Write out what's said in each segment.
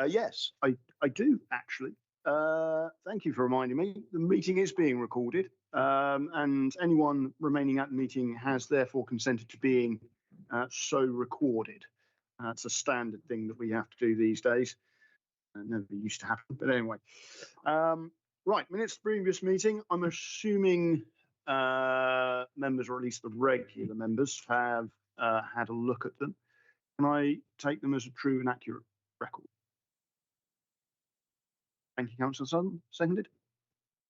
Yes, I do actually. Thank you for reminding me. The meeting is being recorded, and anyone remaining at the meeting has therefore consented to being so recorded. It's a standard thing that we have to do these days. It never used to happen, but anyway. Right, minutes of the previous meeting. I'm assuming members, or at least the regular members, have had a look at them. Can I take them as a true and accurate record? Thank you, Councillor Sutton. Seconded.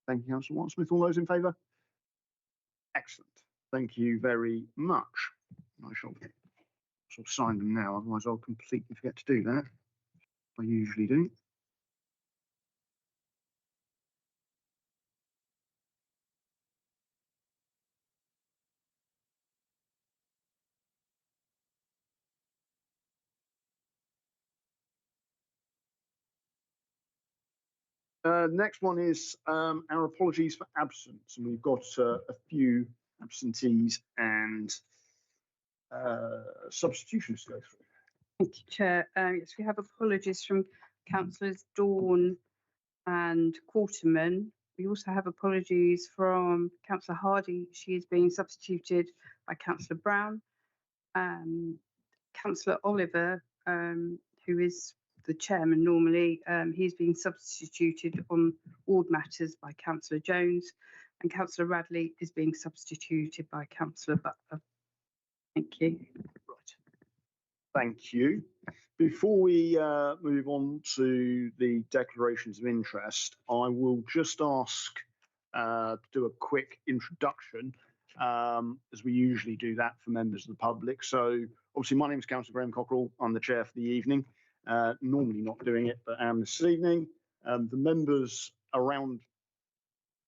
Thank you, Councillor Watt-Smith. All those in favour? Excellent. Thank you very much. I shall sign them now, otherwise I'll completely forget to do that. I usually do. Next one is our apologies for absence, and we've got a few absentees and substitutions to go through. Thank you, Chair. Yes, we have apologies from Councillors Dawn and Quarterman. We also have apologies from Councillor Hardy. She is being substituted by Councillor Brown. Councillor Oliver, who is the chairman normally, he's being substituted on ward matters by Councillor Jones, and Councillor Radley is being substituted by Councillor Butler. Thank you. Right. Thank you. Before we move on to the declarations of interest, I will just ask to do a quick introduction, as we usually do that for members of the public. So obviously my name is Councillor Graham Cockerell. I'm the chair for the evening. Normally not doing it, but am this evening. The members around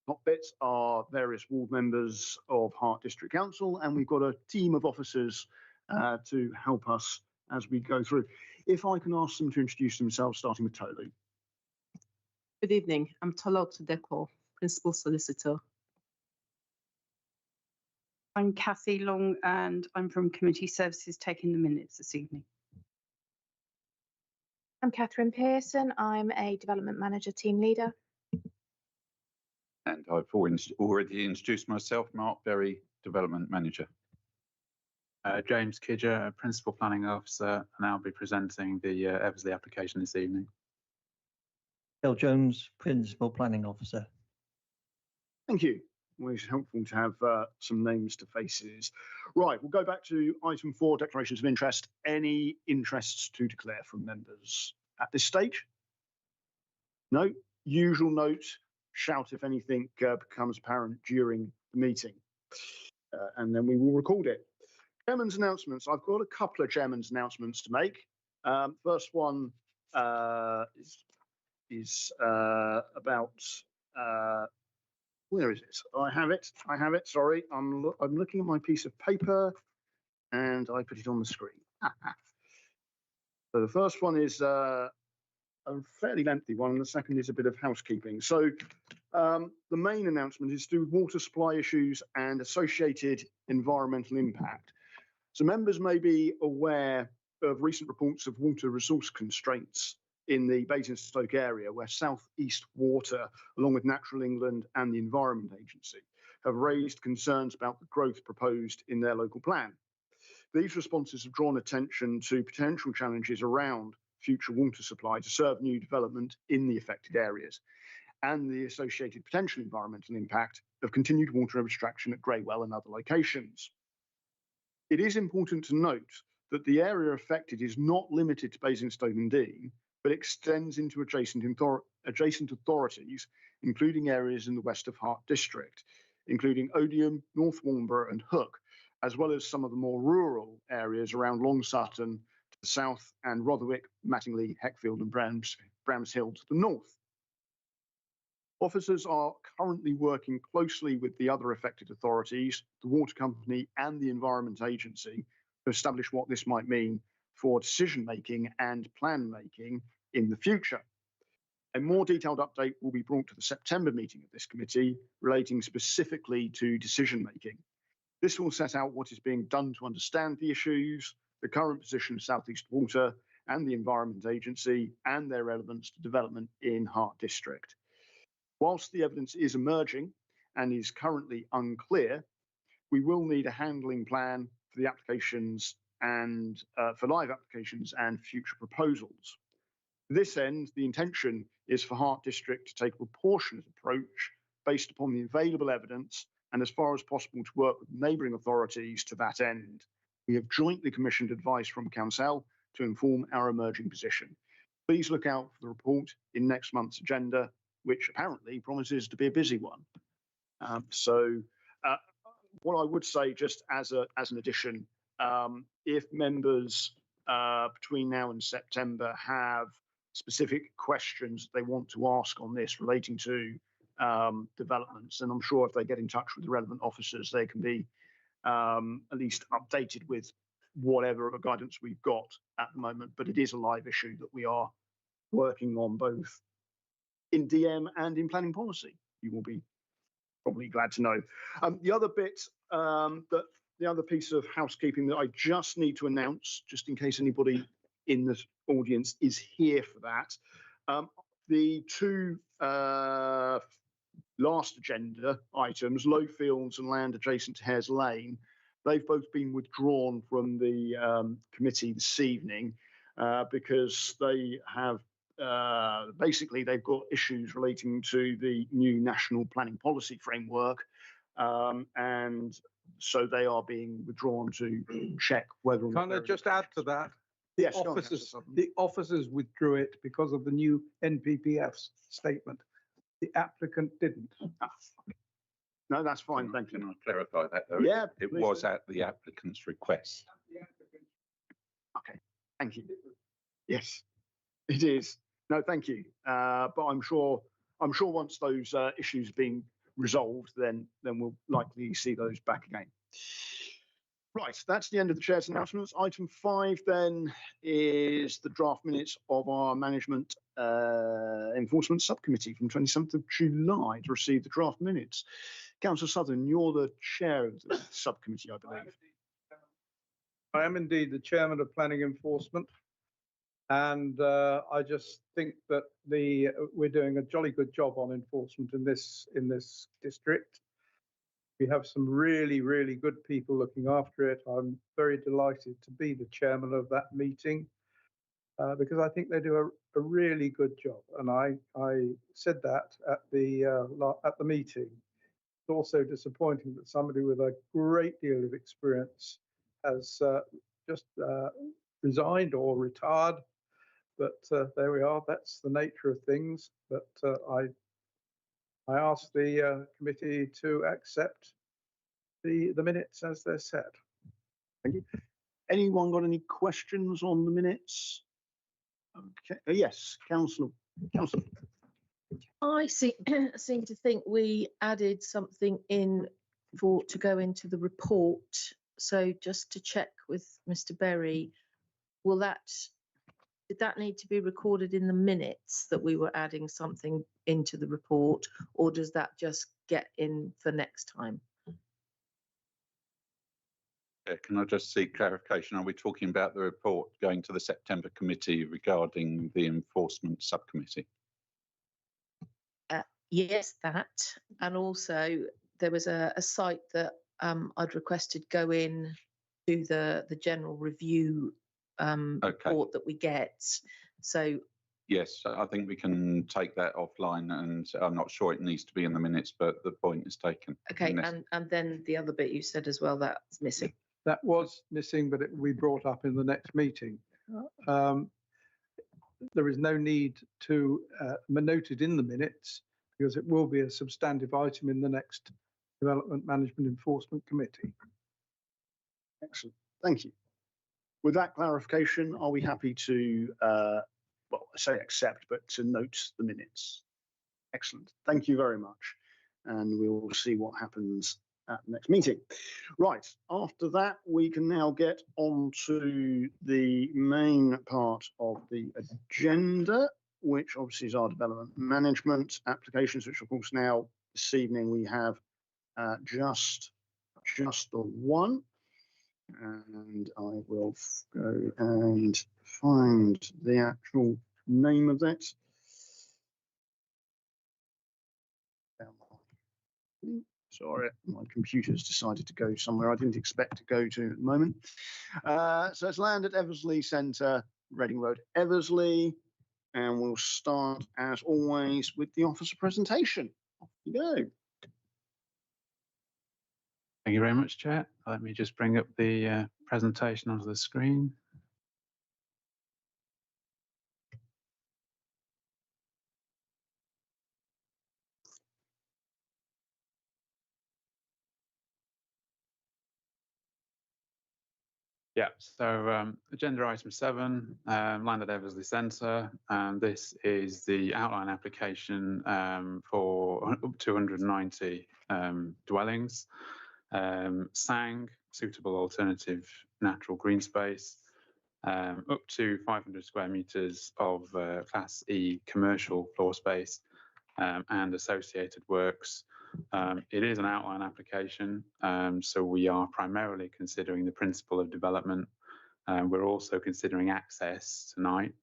top bits are various ward members of Hart District Council, and we've got a team of officers to help us as we go through. If I can ask them to introduce themselves, starting with Tolu. Good evening. I'm Tolota Deco, Principal Solicitor. I'm Cathy Long, and I'm from Community Services, taking the minutes this evening. I'm Catherine Pearson. I'm a Development Manager Team Leader. And I've already introduced myself, Mark Berry, Development Manager. James Kidger, Principal Planning Officer, and I'll be presenting the Eversley application this evening. Bill Jones, Principal Planning Officer. Thank you. Always helpful to have some names to faces. Right, we'll go back to item 4, declarations of interest. Any interests to declare from members at this stage? No. Usual note, shout if anything becomes apparent during the meeting, and then we will record it. Chairman's announcements. I've got a couple of chairman's announcements to make. First one is about where is it? I have it. Sorry, I'm looking at my piece of paper, and I put it on the screen. So the first one is a fairly lengthy one, and the second is a bit of housekeeping. So the main announcement is to do with water supply issues and associated environmental impact. So members may be aware of recent reports of water resource constraints in the Basingstoke area, where South East Water, along with Natural England and the Environment Agency, have raised concerns about the growth proposed in their local plan. These responses have drawn attention to potential challenges around future water supply to serve new development in the affected areas, and the associated potential environmental impact of continued water abstraction at Greywell and other locations. It is important to note that the area affected is not limited to Basingstoke and Deane, but extends into adjacent authorities, including areas in the west of Hart District, including Odium, North Walnborough and Hook, as well as some of the more rural areas around Long Sutton to the south and Rotherwick, Mattingley, Heckfield and Bramshill to the north. Officers are currently working closely with the other affected authorities, the Water Company and the Environment Agency, to establish what this might mean for decision making and plan making in the future. A more detailed update will be brought to the September meeting of this committee relating specifically to decision making. This will set out what is being done to understand the issues, the current position of South East Water, and the Environment Agency and their relevance to development in Hart District. Whilst the evidence is emerging and is currently unclear, we will need a handling plan for the applications and for live applications and future proposals. To this end, the intention is for Hart District to take a proportionate approach based upon the available evidence and as far as possible to work with neighbouring authorities to that end. We have jointly commissioned advice from Council to inform our emerging position. Please look out for the report in next month's agenda, which apparently promises to be a busy one. What I would say, just as an addition, if members between now and September have specific questions they want to ask on this relating to developments, and I'm sure if they get in touch with the relevant officers, they can be at least updated with whatever guidance we've got at the moment. But it is a live issue that we are working on both in DM and in planning policy. You will be probably glad to know. The other bit, the other piece of housekeeping that I just need to announce, just in case anybody in the audience is here for that, the two last agenda items, Lowfields and land adjacent to Hares Lane, they've both been withdrawn from the committee this evening because they have basically they've got issues relating to the new national planning policy framework, and so they are being withdrawn to check whether or not. Can I just add to that? Yes, the officers withdrew it because of the new NPPF statement. The applicant didn't. No, that's fine. Thank you. Can I clarify that though? Yeah, It please. was at the applicant's request. Okay, thank you. Yes, it is. No, thank you. But I'm sure once those issues have been resolved, then we'll likely see those back again. Right, that's the end of the chair's announcements. Item 5 then is the draft minutes of our management enforcement subcommittee from 27th of July to receive the draft minutes. Councillor Southern, you're the chair of the subcommittee, I believe. I am indeed the chairman of planning enforcement, and I just think that we're doing a jolly good job on enforcement in this district. We have some really, really good people looking after it. I'm very delighted to be the chairman of that meeting because I think they do a really good job. And I said that at the meeting. It's also disappointing that somebody with a great deal of experience has just resigned or retired. But there we are. That's the nature of things. But I asked the committee to accept the minutes as they're set. Thank you. Anyone got any questions on the minutes? Okay. Yes, Councillor. I seem to think we added something in to go into the report. So just to check with Mr. Berry, did that need to be recorded in the minutes that we were adding something into the report, or does that just get in for next time? Yeah, can I just seek clarification? Are we talking about the report going to the September committee regarding the enforcement subcommittee? Yes, that. And also there was a site that I'd requested go in to the general review report that we get. So yes, I think we can take that offline, and I'm not sure it needs to be in the minutes, but the point is taken. Okay, and then the other bit you said as well, that's missing. That was missing, but it will be brought up in the next meeting. There is no need to note it in the minutes because it will be a substantive item in the next Development Management Enforcement Committee. Excellent, thank you. With that clarification, are we happy to, well, I say accept, but to note the minutes? Excellent, thank you very much. And we will see what happens at the next meeting. Right, after that, we can now get on to the main part of the agenda, which obviously is our development management applications, which of course now this evening we have just the one. And I will go and find the actual name of that. Sorry, my computer's decided to go somewhere I didn't expect to go to at the moment. So it's land at Eversley Centre, Reading Road, Eversley. And we'll start, as always, with the officer presentation. Off you go. Thank you very much, Chair. Let me just bring up the presentation onto the screen. Yeah, so agenda item 7, land at Eversley Centre, and this is the outline application for up to 190 dwellings. SANG, suitable alternative natural green space, up to 500 square metres of Class E commercial floor space and associated works. It is an outline application, so we are primarily considering the principle of development. We're also considering access tonight,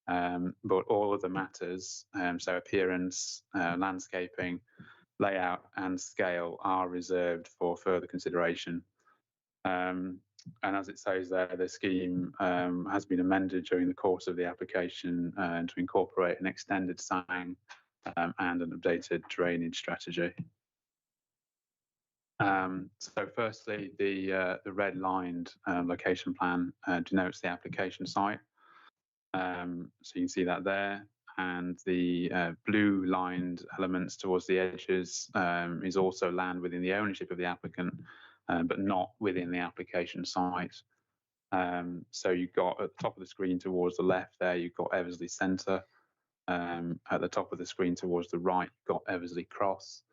but all of the matters, so appearance, landscaping, layout and scale are reserved for further consideration. And as it says there, the scheme has been amended during the course of the application to incorporate an extended SANG and an updated drainage strategy. So firstly, the red lined location plan denotes the application site. So you can see that there. And the blue lined elements towards the edges is also land within the ownership of the applicant, but not within the application site. So you've got at the top of the screen towards the left there, you've got Eversley Centre. At the top of the screen towards the right, you've got Eversley Cross.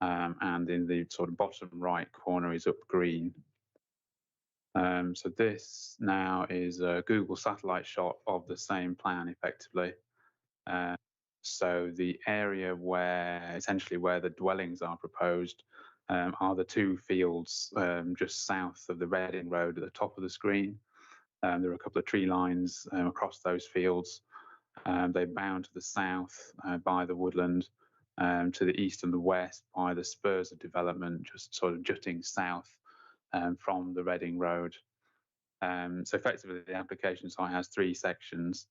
And in the sort of bottom right corner is Up Green. So this now is a Google satellite shot of the same plan effectively. So the area where essentially where the dwellings are proposed are the 2 fields just south of the Reading Road at the top of the screen. There are a couple of tree lines across those fields. They bound to the south by the woodland, to the east and the west by the spurs of development, just sort of jutting south from the Reading Road. So effectively, the application site has 3 sections,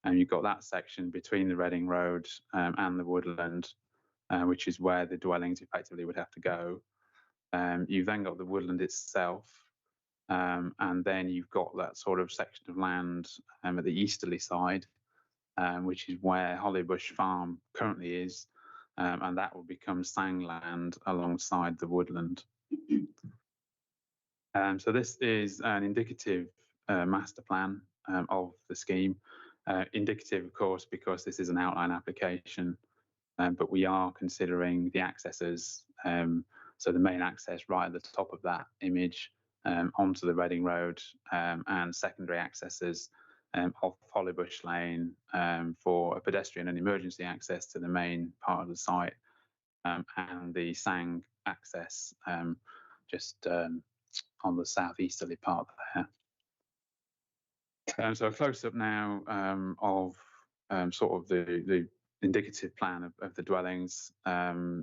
and you've got that section between the Reading Road and the woodland, which is where the dwellings effectively would have to go. You've then got the woodland itself, and then you've got that sort of section of land at the easterly side, which is where Hollybush Farm currently is, and that will become SANG land alongside the woodland. So this is an indicative master plan of the scheme. Indicative, of course, because this is an outline application, but we are considering the accesses. So the main access right at the top of that image onto the Reading Road, and secondary accesses off Hollybush Lane for a pedestrian and emergency access to the main part of the site, and the SANG access just on the southeasterly part there. So a close-up now of sort of the indicative plan of the dwellings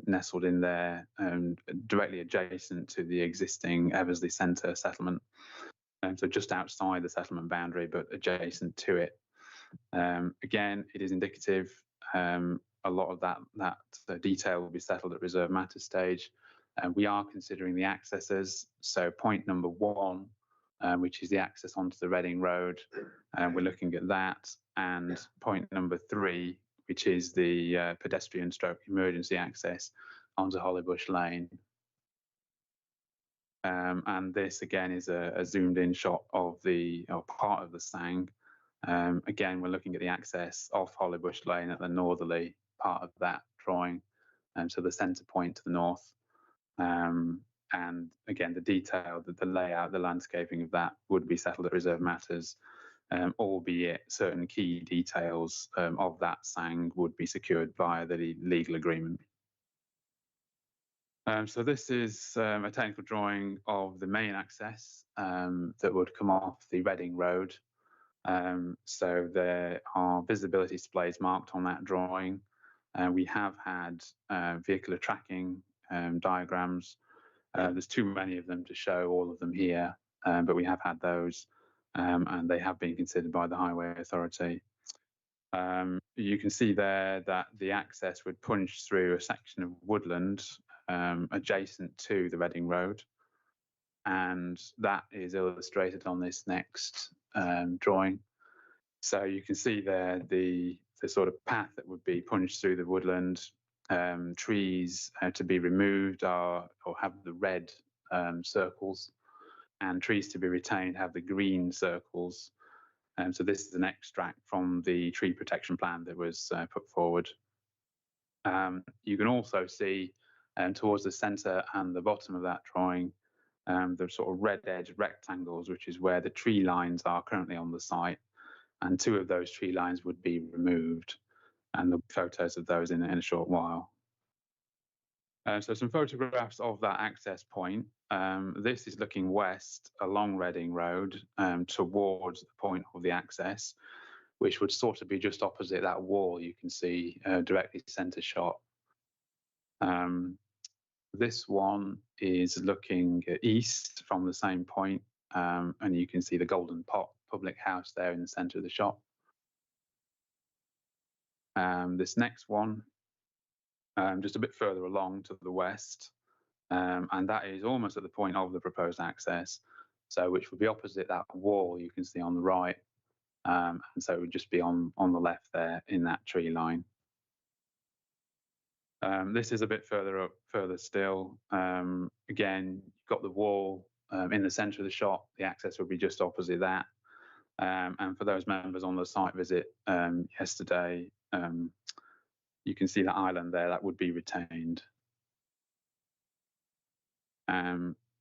nestled in there, directly adjacent to the existing Eversley Centre settlement. So just outside the settlement boundary, but adjacent to it. Again, it is indicative. A lot of that detail will be settled at reserve matter stage. We are considering the accesses. So point number 1, which is the access onto the Reading Road, we're looking at that. And point number 3, which is the pedestrian stroke emergency access onto Hollybush Lane. And this again is a zoomed in shot of part of the SANG. Again, we're looking at the access off Hollybush Lane at the northerly part of that drawing, so the centre point to the north. And again, the detail, the layout, the landscaping of that would be settled at reserve matters, albeit certain key details of that SANG would be secured via the legal agreement. So this is a technical drawing of the main access that would come off the Reading Road. So there are visibility displays marked on that drawing. We have had vehicular tracking diagrams. There's too many of them to show all of them here, but we have had those, and they have been considered by the Highway Authority. You can see there that the access would punch through a section of woodland adjacent to the Reading Road, and that is illustrated on this next drawing. So you can see there the sort of path that would be punched through the woodland. Trees to be removed or have the red circles, and trees to be retained have the green circles. So this is an extract from the tree protection plan that was put forward. You can also see towards the centre and the bottom of that drawing, the sort of red edge rectangles, which is where the tree lines are currently on the site. And 2 of those tree lines would be removed, and there'll be photos of those in a short while. So some photographs of that access point. This is looking west along Reading Road towards the point of the access, which would sort of be just opposite that wall you can see directly centre shot. This one is looking east from the same point, and you can see the Golden Pot public house there in the centre of the shot. This next one, just a bit further along to the west, and that is almost at the point of the proposed access, so which would be opposite that wall you can see on the right, and so it would just be on the left there in that tree line. This is a bit further still. Again, you've got the wall in the centre of the shot. The access would be just opposite that. And for those members on the site visit yesterday, you can see that island there that would be retained.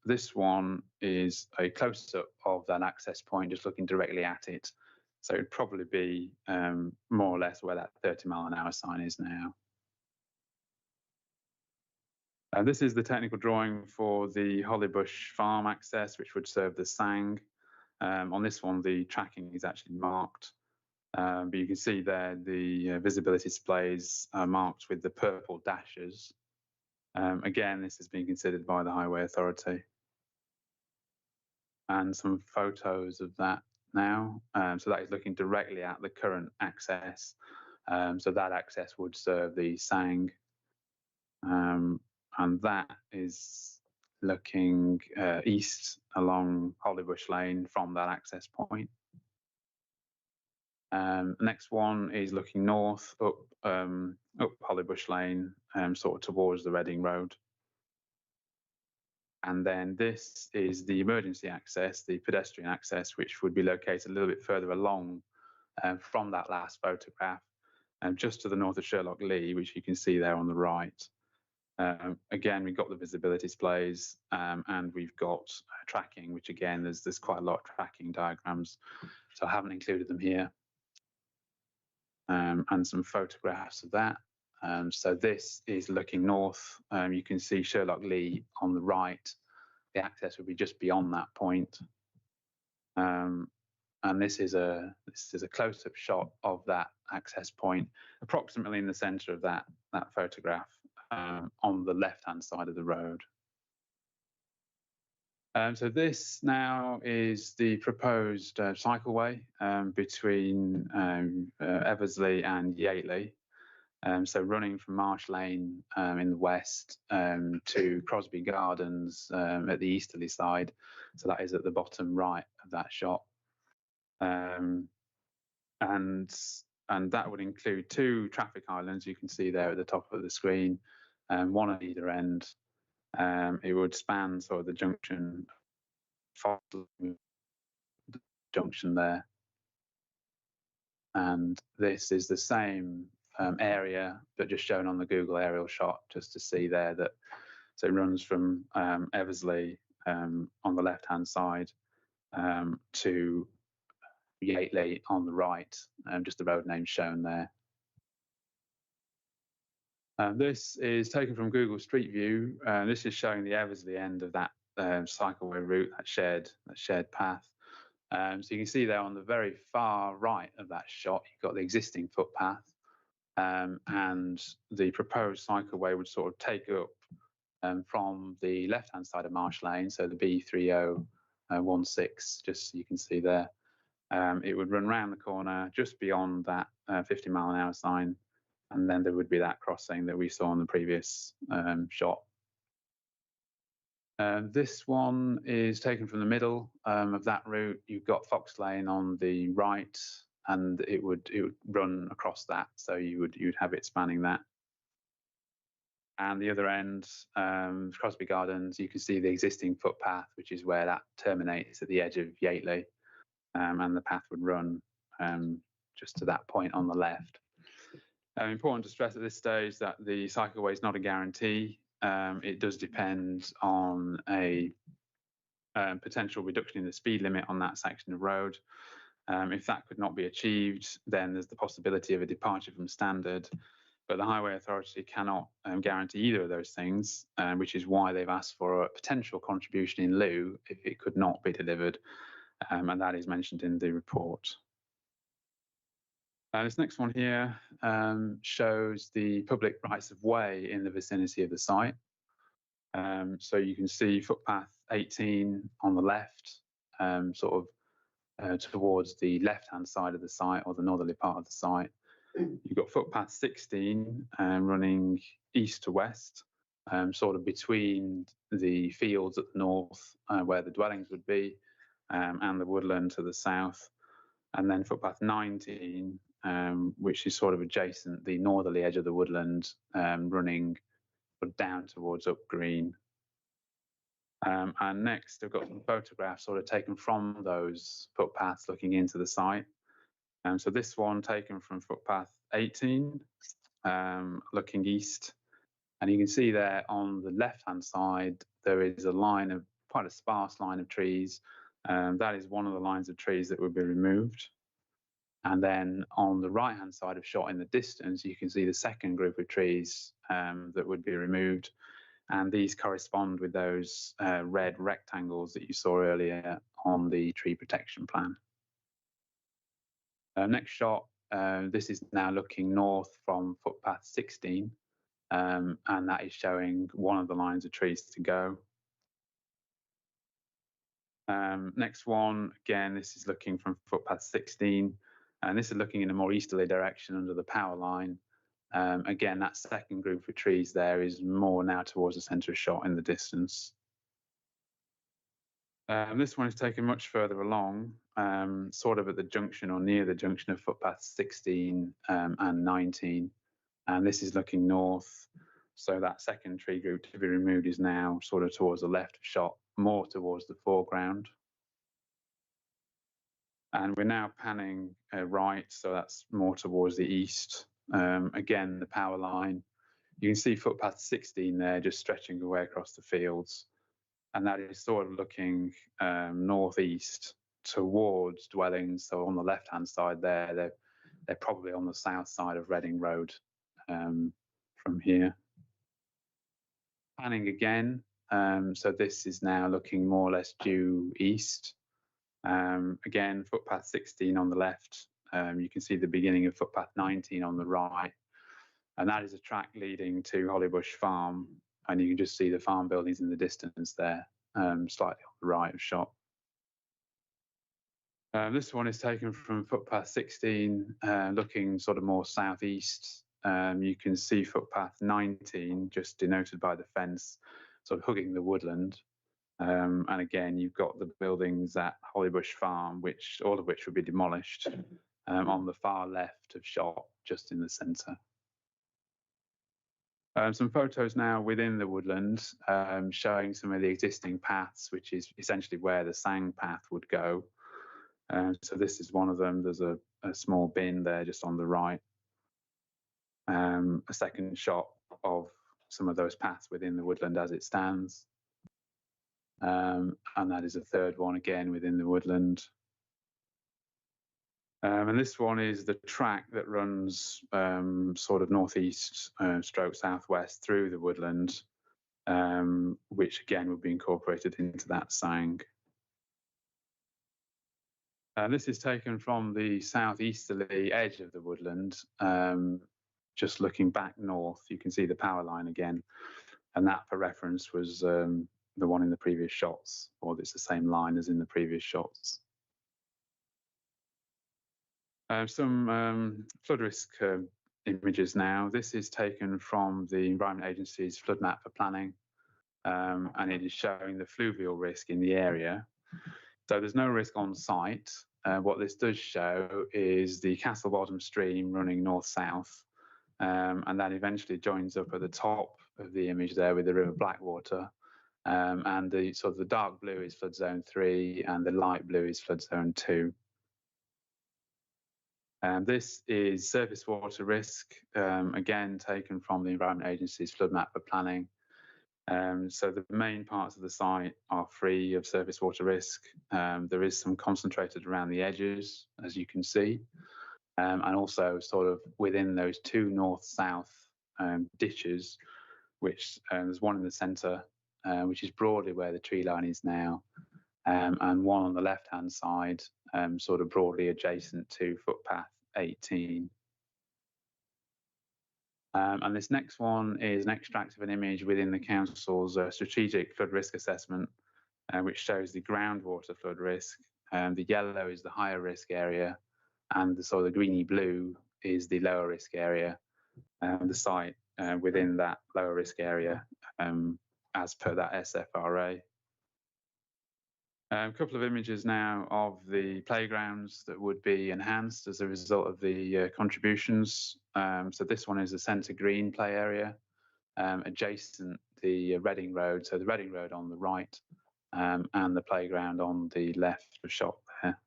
This one is a close-up of that access point, just looking directly at it. So it'd probably be more or less where that 30-mile-an-hour sign is now. This is the technical drawing for the Hollybush Farm access, which would serve the Sang. On this one, the tracking is actually marked, but you can see there the visibility displays are marked with the purple dashes. Again, this has been considered by the Highway Authority. And some photos of that now. So that is looking directly at the current access. So that access would serve the Sang. And that is looking east along Hollybush Lane from that access point. Next one is looking north up Hollybush Lane, sort of towards the Reading Road. And then this is the emergency access, the pedestrian access, which would be located a little bit further along from that last photograph, just to the north of Sherlock Lee, which you can see there on the right. Again, we've got the visibility displays, and we've got tracking, which again, there's quite a lot of tracking diagrams, so I haven't included them here. And some photographs of that. So this is looking north. You can see Sherlock Lee on the right. The access would be just beyond that point. And this is a close-up shot of that access point, approximately in the centre of that photograph, on the left-hand side of the road. So this now is the proposed cycleway between Eversley and Yateley. So running from Marsh Lane in the west to Crosby Gardens at the easterly side. So that is at the bottom right of that shot. And that would include 2 traffic islands you can see there at the top of the screen, one at either end. It would span sort of the junction there. And this is the same area, but just shown on the Google aerial shot, just to see there that, so it runs from Eversley on the left-hand side to Yateley on the right, just the road name shown there. This is taken from Google Street View. This is showing the Eversley end of that cycleway route, that shared path. So you can see there on the very far right of that shot, you've got the existing footpath, and the proposed cycleway would sort of take up from the left-hand side of Marsh Lane, so the B3016, just so you can see there. It would run round the corner just beyond that 50-mile-an-hour sign, and then there would be that crossing that we saw in the previous shot. This one is taken from the middle of that route. You've got Fox Lane on the right, and it would run across that, so you'd have it spanning that. And the other end, Crosby Gardens, you can see the existing footpath, which is where that terminates at the edge of Yateley, and the path would run just to that point on the left. Important to stress at this stage that the cycleway is not a guarantee. It does depend on a potential reduction in the speed limit on that section of road. If that could not be achieved, then there's the possibility of a departure from standard. But the Highway Authority cannot guarantee either of those things, which is why they've asked for a potential contribution in lieu if it could not be delivered, and that is mentioned in the report. This next one here shows the public rights of way in the vicinity of the site. So you can see footpath 18 on the left, sort of towards the left-hand side of the site, or the northerly part of the site. You've got footpath 16 running east to west, sort of between the fields at the north, where the dwellings would be, and the woodland to the south. And then footpath 19, which is sort of adjacent, the northerly edge of the woodland, running down towards Up Green. And next, I've got some photographs sort of taken from those footpaths looking into the site. So this one taken from footpath 18, looking east. And you can see there on the left-hand side, there is a line of, quite a sparse line of trees. That is one of the lines of trees that would be removed. And then on the right-hand side of shot in the distance, you can see the second group of trees that would be removed. And these correspond with those red rectangles that you saw earlier on the tree protection plan. Next shot, this is now looking north from footpath 16, and that is showing one of the lines of trees to go. Next one, again, this is looking from footpath 16, and this is looking in a more easterly direction under the power line. Again, that second group of trees there is more now towards the centre of shot in the distance. This one is taken much further along, sort of at the junction or near the junction of footpath 16 and 19. And this is looking north. So that second tree group to be removed is now sort of towards the left of shot, more towards the foreground. And we're now panning right, so that's more towards the east. Again, the power line. You can see footpath 16 there just stretching away across the fields. And that is sort of looking northeast towards dwellings. So on the left-hand side there, they're probably on the south side of Reading Road from here. Panning again. So this is now looking more or less due east. Again, footpath 16 on the left. You can see the beginning of footpath 19 on the right. And that is a track leading to Hollybush Farm. And you can just see the farm buildings in the distance there, slightly on the right of shot. This one is taken from footpath 16, looking sort of more southeast. You can see footpath 19, just denoted by the fence, sort of hugging the woodland. And again, you've got the buildings at Hollybush Farm, all of which would be demolished on the far left of shot, just in the centre. Some photos now within the woodland, showing some of the existing paths, which is essentially where the Sang path would go. So this is one of them. There's a small bin there just on the right. A second shot of some of those paths within the woodland as it stands. And that is a third one again within the woodland. And this one is the track that runs sort of northeast stroke southwest through the woodland, which again would be incorporated into that SANG. This is taken from the southeasterly edge of the woodland, just looking back north. You can see the power line again, and that, for reference, was the one in the previous shots, or it's the same line as in the previous shots. Some flood risk images now. This is taken from the Environment Agency's flood map for planning, and it is showing the fluvial risk in the area. So there's no risk on site. What this does show is the Castle Bottom stream running north-south, and that eventually joins up at the top of the image there with the River Blackwater. And the sort of the dark blue is flood zone 3, and the light blue is flood zone 2. This is surface water risk, again taken from the Environment Agency's flood map for planning. So the main parts of the site are free of surface water risk. There is some concentrated around the edges, as you can see, and also sort of within those 2 north-south ditches, which there's one in the centre, which is broadly where the tree line is now, and one on the left-hand side, sort of broadly adjacent to footpath 18. And this next one is an extract of an image within the council's strategic flood risk assessment, which shows the groundwater flood risk. The yellow is the higher risk area, and the sort of the greeny blue is the lower risk area. The site within that lower risk area, as per that SFRA. A couple of images now of the playgrounds that would be enhanced as a result of the contributions. So this one is the centre green play area, adjacent the Reading Road. So the Reading Road on the right, and the playground on the left of shot there.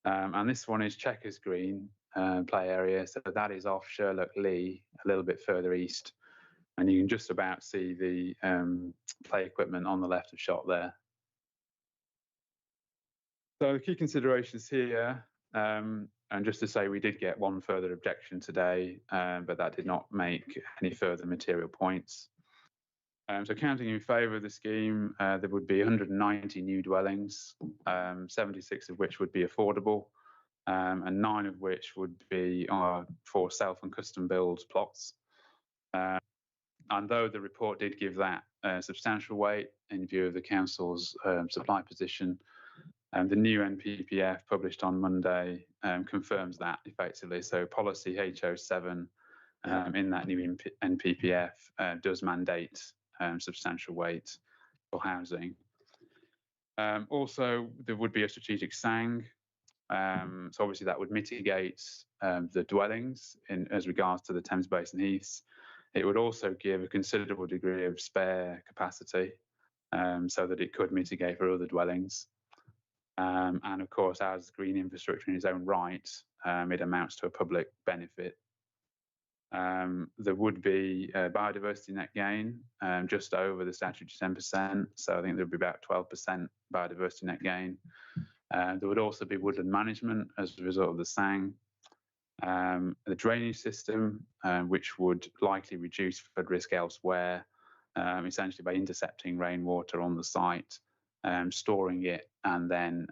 And this one is Chequers Green play area. So that is off Sherlock Lee, a little bit further east. And you can just about see the play equipment on the left of shot there. So the key considerations here, and just to say we did get one further objection today, but that did not make any further material points. So counting in favour of the scheme, there would be 190 new dwellings, 76 of which would be affordable, and 9 of which would be for self and custom build plots. And though the report did give that substantial weight in view of the council's supply position, the new NPPF published on Monday confirms that effectively. So policy HO7 in that new NPPF does mandate substantial weight for housing. Also, there would be a strategic SANG. So obviously that would mitigate the dwellings as regards to the Thames Basin Heaths. It would also give a considerable degree of spare capacity so that it could mitigate for other dwellings. And of course, as green infrastructure in its own right, it amounts to a public benefit. There would be a biodiversity net gain just over the statutory 10%. So I think there would be about 12% biodiversity net gain. There would also be woodland management as a result of the SANG. The drainage system, which would likely reduce flood risk elsewhere, essentially by intercepting rainwater on the site, storing it, and then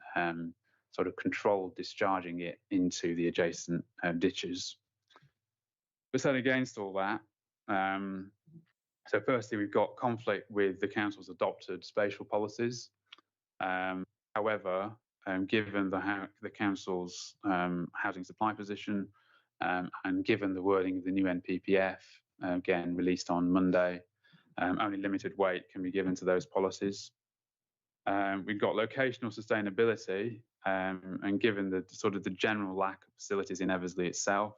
sort of controlled discharging it into the adjacent ditches. But set against all that, so firstly, we've got conflict with the council's adopted spatial policies. However, given the council's housing supply position, and given the wording of the new NPPF, again released on Monday, only limited weight can be given to those policies. We've got locational sustainability, and given the sort of the general lack of facilities in Eversley itself,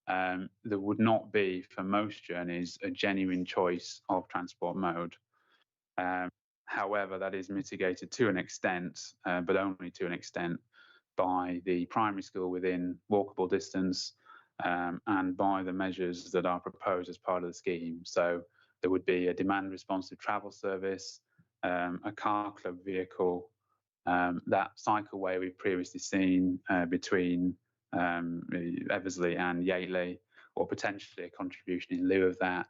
there would not be, for most journeys, a genuine choice of transport mode. However, that is mitigated to an extent, but only to an extent, by the primary school within walkable distance, and by the measures that are proposed as part of the scheme. So there would be a demand responsive travel service, a car club vehicle, That cycleway we've previously seen between Eversley and Yateley, or potentially a contribution in lieu of that.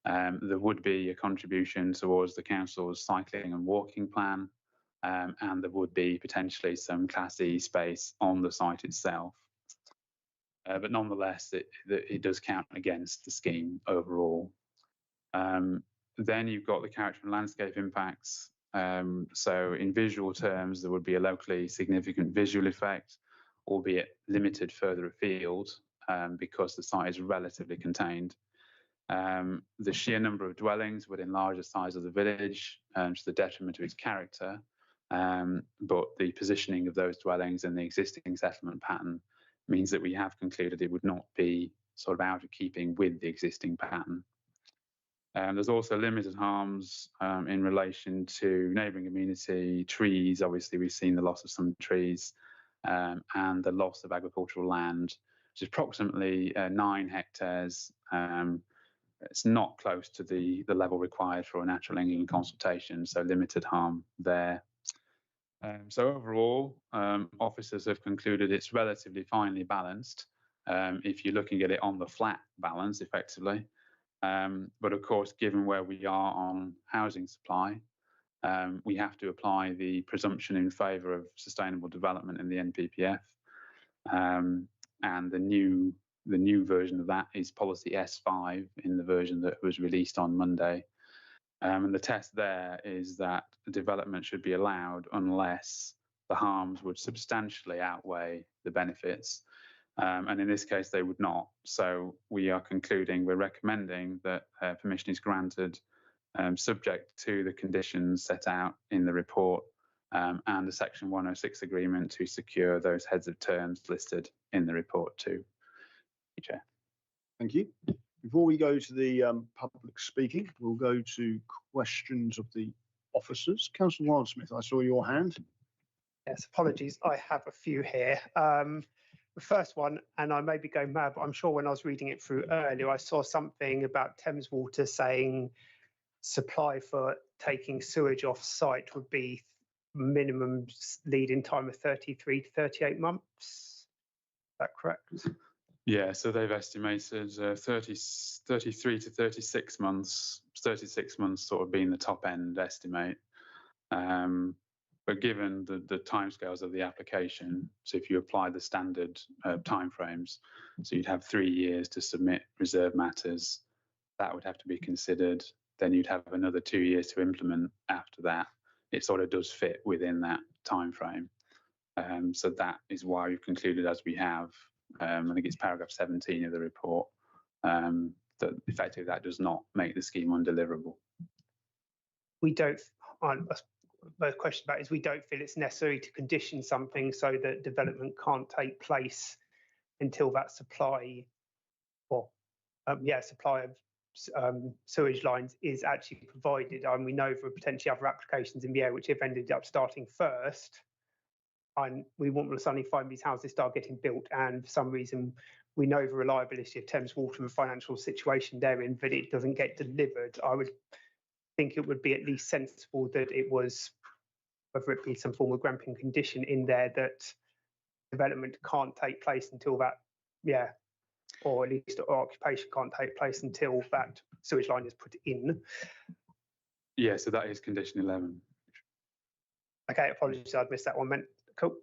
There would be a contribution towards the council's cycling and walking plan, and there would be potentially some Class E space on the site itself. But nonetheless, it does count against the scheme overall. Then you've got the character and landscape impacts. So in visual terms, there would be a locally significant visual effect, albeit limited further afield, because the site is relatively contained. The sheer number of dwellings would enlarge the size of the village to the detriment of its character, but the positioning of those dwellings and the existing settlement pattern means that we have concluded it would not be sort of out of keeping with the existing pattern. There's also limited harms in relation to neighbouring amenity, trees. Obviously, we've seen the loss of some trees and the loss of agricultural land, which is approximately 9 hectares. It's not close to the level required for a natural England consultation, so limited harm there. So overall, officers have concluded it's relatively finely balanced if you're looking at it on the flat balance effectively. But of course, given where we are on housing supply, we have to apply the presumption in favour of sustainable development in the NPPF. And the new version of that is policy S5 in the version that was released on Monday. And the test there is that the development should be allowed unless the harms would substantially outweigh the benefits. And in this case, they would not. So we're recommending that permission is granted subject to the conditions set out in the report and the Section 106 agreement to secure those heads of terms listed in the report too. Chair. Thank you. Before we go to the public speaking, we'll go to questions of the officers. Councillor Wildsmith, I saw your hand. Yes, apologies. I have a few here. The first one, and I may be going mad, but I'm sure when I was reading it through earlier, I saw something about Thames Water saying supply for taking sewage off site would be minimum lead-in time of 33 to 38 months. Is that correct? Yeah, so they've estimated 33 to 36 months, 36 months sort of being the top end estimate. But given the timescales of the application, so if you apply the standard timeframes, so you'd have 3 years to submit reserve matters, that would have to be considered. Then you'd have another 2 years to implement after that. It sort of does fit within that timeframe. So that is why we've concluded as we have. I think it's paragraph 17 of the report, that effectively that does not make the scheme undeliverable. We don't, the question about is we don't feel it's necessary to condition something so that development can't take place until that supply, or supply of sewage lines is actually provided. We know for potentially other applications in the area which have ended up starting first, and we want to suddenly find these houses start getting built, and for some reason we know the reliability of Thames Water and the financial situation therein, but it doesn't get delivered. I would think it would be at least sensible that it was, whether it be some form of gramping condition in there, that development can't take place until that, or at least occupation can't take place until that sewage line is put in. Yeah, so that is condition 11. Okay, apologies, I'd missed that one. Cool.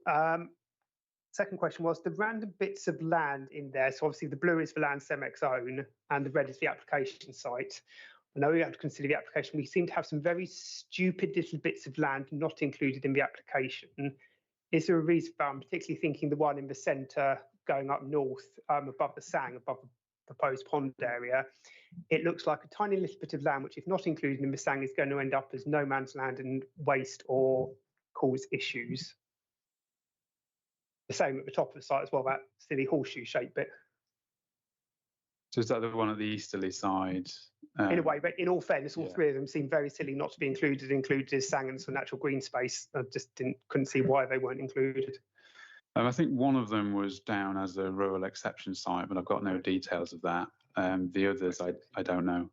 Second question was the random bits of land in there. So obviously the blue is the land CEMEX own and the red is the application site. I know we have to consider the application. We seem to have some very stupid little bits of land not included in the application. Is there a reason for that? I'm particularly thinking the one in the centre going up north above the Sang, above the proposed pond area. It looks like a tiny little bit of land which, if not included in the Sang, is going to end up as no man's land and waste or cause issues. The same at the top of the site as well, that silly horseshoe-shaped bit. So is that the one at the easterly side? In a way, but in all fairness, all three of them seem very silly not to be included as Sang and some natural green space. I just couldn't see why they weren't included. I think one of them was down as a rural exception site, but I've got no details of that. The others, I don't know.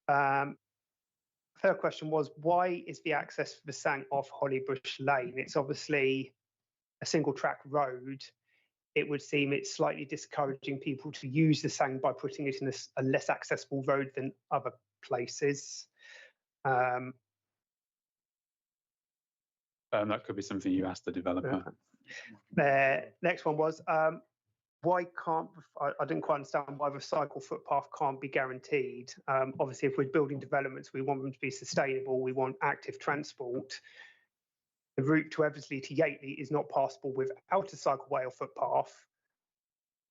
No. third question was, why is the access for the Sang off Hollybush Lane? It's obviously a single track road. It would seem it's slightly discouraging people to use the Sang by putting it in a less accessible road than other places. That could be something you ask the developer. Next one was, why can't, I didn't quite understand why the cycle footpath can't be guaranteed. Obviously, if we're building developments, we want them to be sustainable, we want active transport. The route to Eversley to Yateley is not passable without a cycleway or footpath.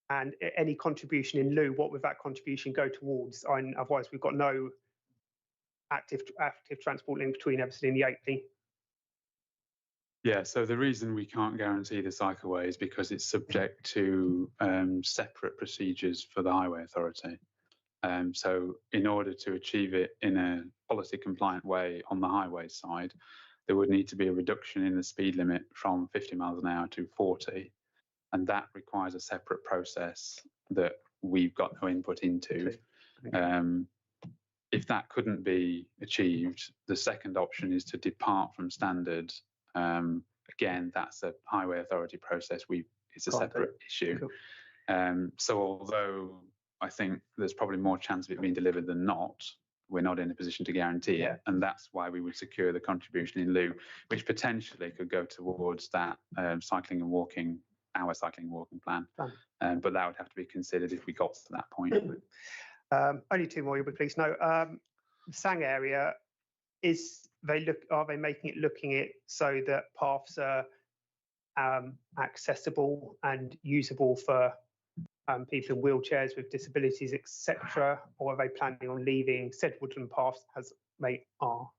And any contribution in lieu, what would that contribution go towards? And otherwise, we've got no active transport link between Eversley and Yateley. Yeah, so the reason we can't guarantee the cycleway is because it's subject to separate procedures for the Highway Authority. So in order to achieve it in a policy compliant way on the highway side, there would need to be a reduction in the speed limit from 50 miles an hour to 40. And that requires a separate process that we've got no input into. If that couldn't be achieved, the second option is to depart from standard. Again, that's a Highway Authority process. It's a separate issue. Cool. So although I think there's probably more chance of it being delivered than not, we're not in a position to guarantee it. And that's why we would secure the contribution in lieu, which potentially could go towards that cycling and walking plan. But that would have to be considered if we got to that point. Only two more, you'll be pleased to know. The Sang area, are they making it looking at so that paths are accessible and usable for people in wheelchairs with disabilities, etc., or are they planning on leaving said woodland paths as they are?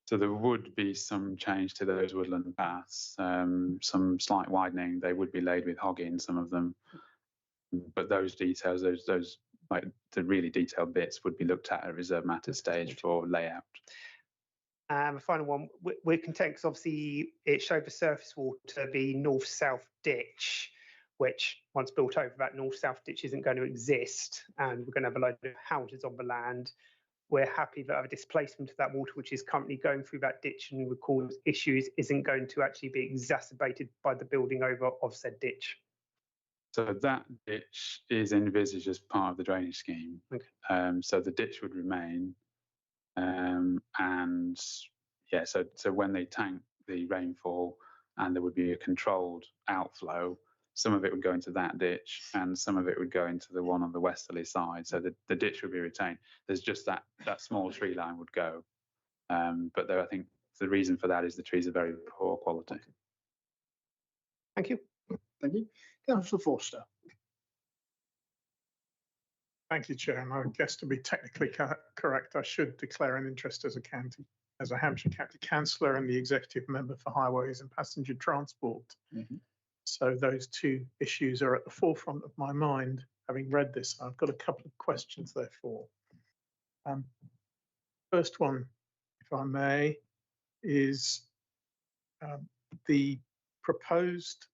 So there would be some change to those woodland paths, some slight widening. They would be laid with hogging, some of them, but those details, those like the really detailed bits, would be looked at reserve matter stage for layout. And the final one, we're content because obviously it showed the surface water, the north-south ditch, which once built over, that north-south ditch isn't going to exist, and we're going to have a load of houses on the land. We're happy that our displacement of that water, which is currently going through that ditch and would cause issues, isn't going to actually be exacerbated by the building over of said ditch. So that ditch is envisaged as part of the drainage scheme. Okay. So the ditch would remain, and yeah, so when they tank the rainfall and there would be a controlled outflow, some of it would go into that ditch and some of it would go into the one on the westerly side. So the ditch would be retained. There's just that small tree line would go. But I think the reason for that is the trees are very poor quality. Thank you. Thank you. Councillor Forster. Thank you, Chair. And I guess to be technically correct, I should declare an interest as a Hampshire County Councillor and the Executive Member for Highways and Passenger Transport. Mm-hmm. So those two issues are at the forefront of my mind. Having read this, I've got a couple of questions, therefore. First one, if I may, is the proposed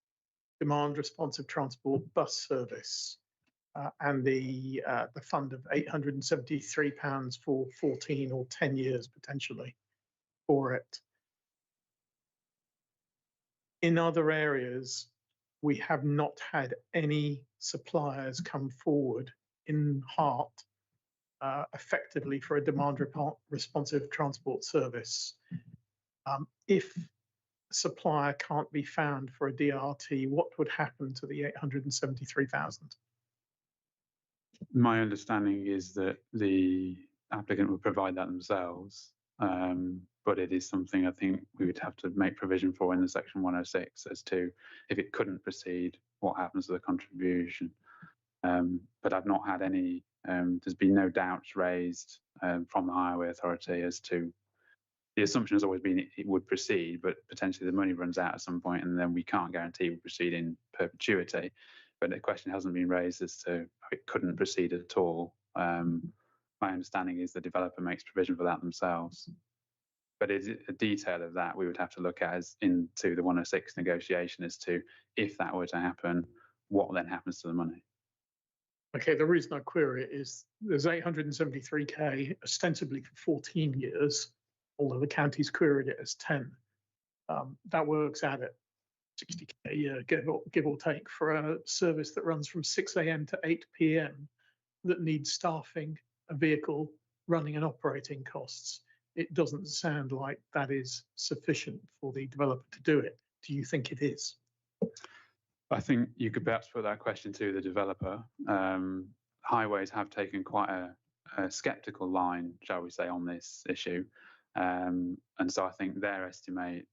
demand responsive transport bus service and the fund of £873 for 14 or 10 years potentially for it. In other areas, we have not had any suppliers come forward in heart effectively for a demand responsive transport service. If a supplier can't be found for a DRT, what would happen to the 873,000? My understanding is that the applicant would provide that themselves, but it is something I think we would have to make provision for in the Section 106 as to if it couldn't proceed, what happens to the contribution. But I've not had any, there's been no doubts raised from the Highway Authority as to, the assumption has always been it would proceed, but potentially the money runs out at some point and then we can't guarantee it will proceed in perpetuity. But the question hasn't been raised as to if it couldn't proceed at all. My understanding is the developer makes provision for that themselves. But is it a detail of that we would have to look at as into the 106 negotiation as to if that were to happen, what then happens to the money? Okay, the reason I query it is there's 873k ostensibly for 14 years, although the county's queried it as 10. That works out at 60k a year, give or take, for a service that runs from 6 a.m. to 8 p.m. that needs staffing, a vehicle, running and operating costs. It doesn't sound like that is sufficient for the developer to do it. Do you think it is? I think you could perhaps put that question to the developer. Highways have taken quite a sceptical line, shall we say, on this issue. And so I think their estimate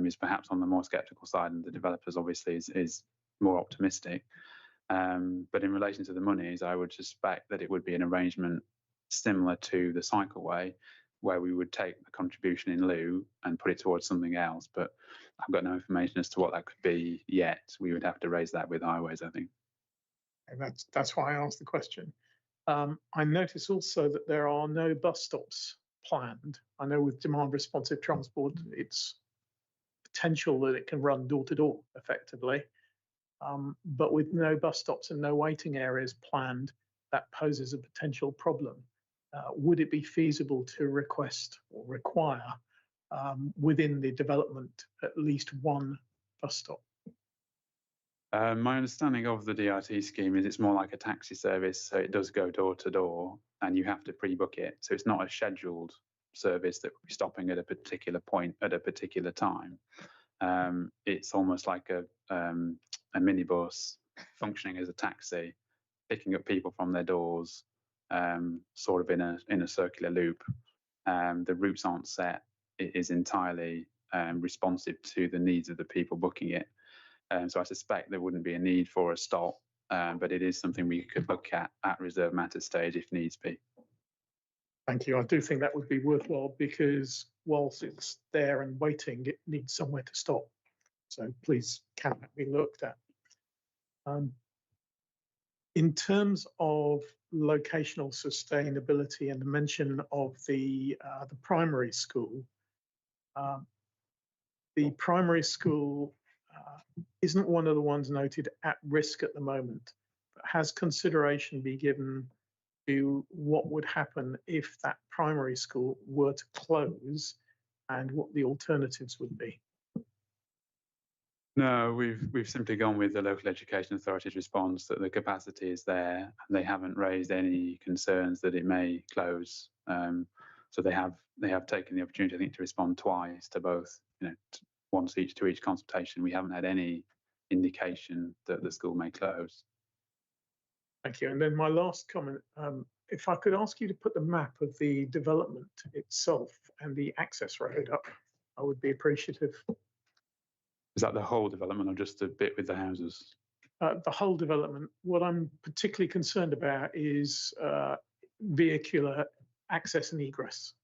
is perhaps on the more sceptical side, and the developers obviously is more optimistic. But in relation to the monies, I would suspect that it would be an arrangement similar to the cycleway, where we would take the contribution in lieu and put it towards something else. But I've got no information as to what that could be yet. We would have to raise that with Highways, I think. And that's why I asked the question. I notice also that there are no bus stops planned. I know with demand responsive transport, it's potential that it can run door to door effectively. But with no bus stops and no waiting areas planned, that poses a potential problem. Would it be feasible to request or require within the development at least one bus stop? My understanding of the DRT scheme is it's more like a taxi service, so it does go door to door and you have to pre-book it. So it's not a scheduled service that will be stopping at a particular point at a particular time. It's almost like a minibus functioning as a taxi, picking up people from their doors, sort of in a circular loop. The routes aren't set. It is entirely responsive to the needs of the people booking it. So I suspect there wouldn't be a need for a stop, but it is something we could look at reserve matter stage if needs be. Thank you. I do think that would be worthwhile because whilst it's there and waiting, it needs somewhere to stop. So please, can that be looked at? In terms of locational sustainability and the mention of the primary school, isn't one of the ones noted at risk at the moment. But has consideration be given to what would happen if that primary school were to close and what the alternatives would be? No, we've simply gone with the local education authority's response that the capacity is there and they haven't raised any concerns that it may close. So they have taken the opportunity, I think, to respond twice to both, once each to each consultation. We haven't had any indication that the school may close. Thank you. And then my last comment, if I could ask you to put the map of the development itself and the access road up, I would be appreciative. Is that the whole development or just a bit with the houses? The whole development. What I'm particularly concerned about is vehicular access and egress.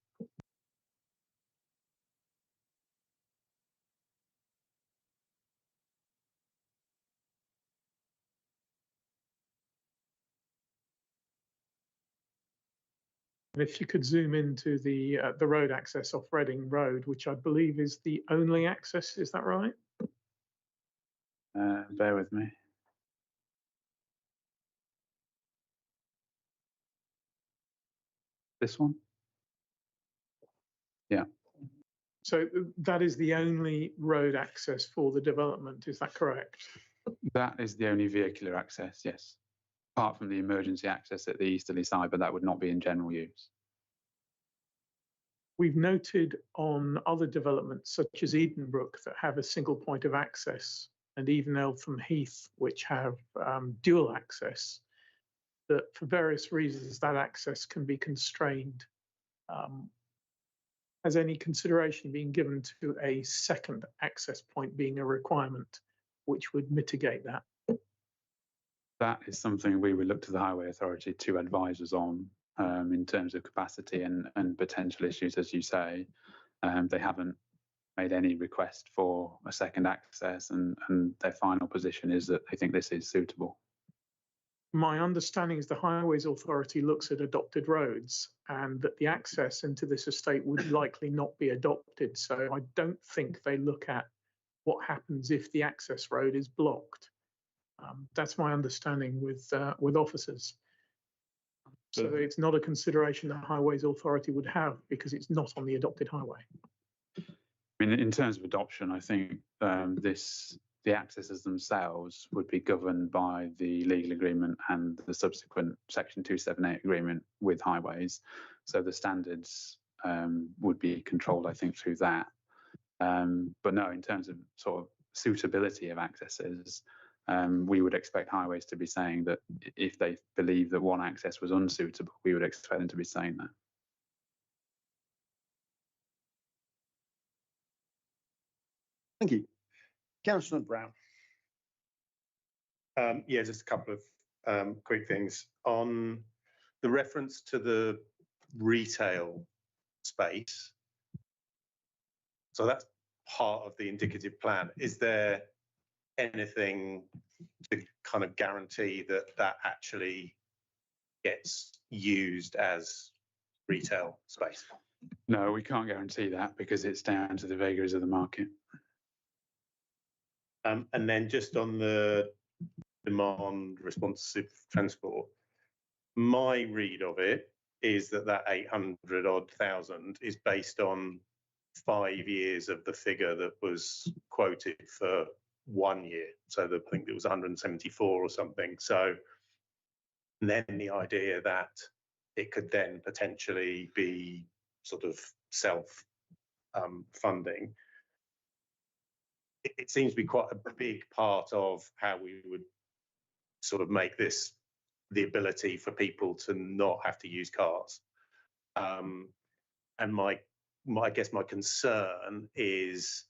And if you could zoom into the road access off Reading Road, which I believe is the only access, is that right? Bear with me. This one? Yeah. So that is the only road access for the development, is that correct? That is the only vehicular access, yes. Apart from the emergency access at the easterly side, but that would not be in general use. We've noted on other developments such as Edenbrook that have a single point of access, and even Eltham Heath, which have dual access, that for various reasons that access can be constrained. Has any consideration been given to a second access point being a requirement, which would mitigate that? That is something we would look to the Highway Authority to advise us on in terms of capacity and potential issues, as you say. They haven't made any request for a second access, and their final position is that they think this is suitable. My understanding is the Highways Authority looks at adopted roads and that the access into this estate would likely not be adopted. So I don't think they look at what happens if the access road is blocked. That's my understanding with officers. So it's not a consideration the Highways Authority would have because it's not on the adopted highway. I mean, in terms of adoption, I think the accesses themselves would be governed by the legal agreement and the subsequent Section 278 agreement with Highways. So the standards would be controlled, I think, through that. But no, in terms of sort of suitability of accesses, we would expect Highways to be saying that if they believe that one access was unsuitable, we would expect them to be saying that. Thank you. Councillor Brown. Yeah, just a couple of quick things. On the reference to the retail space, so that's part of the indicative plan. Is there anything to kind of guarantee that that actually gets used as retail space? No, we can't guarantee that because it's down to the vagaries of the market. And then just on the demand responsive transport, my read of it is that that 800 odd thousand is based on 5 years of the figure that was quoted for 1 year. So I think it was 174 or something. So then the idea that it could then potentially be sort of self funding, it seems to be quite a big part of how we would sort of make this the ability for people to not have to use cars. And I guess my concern is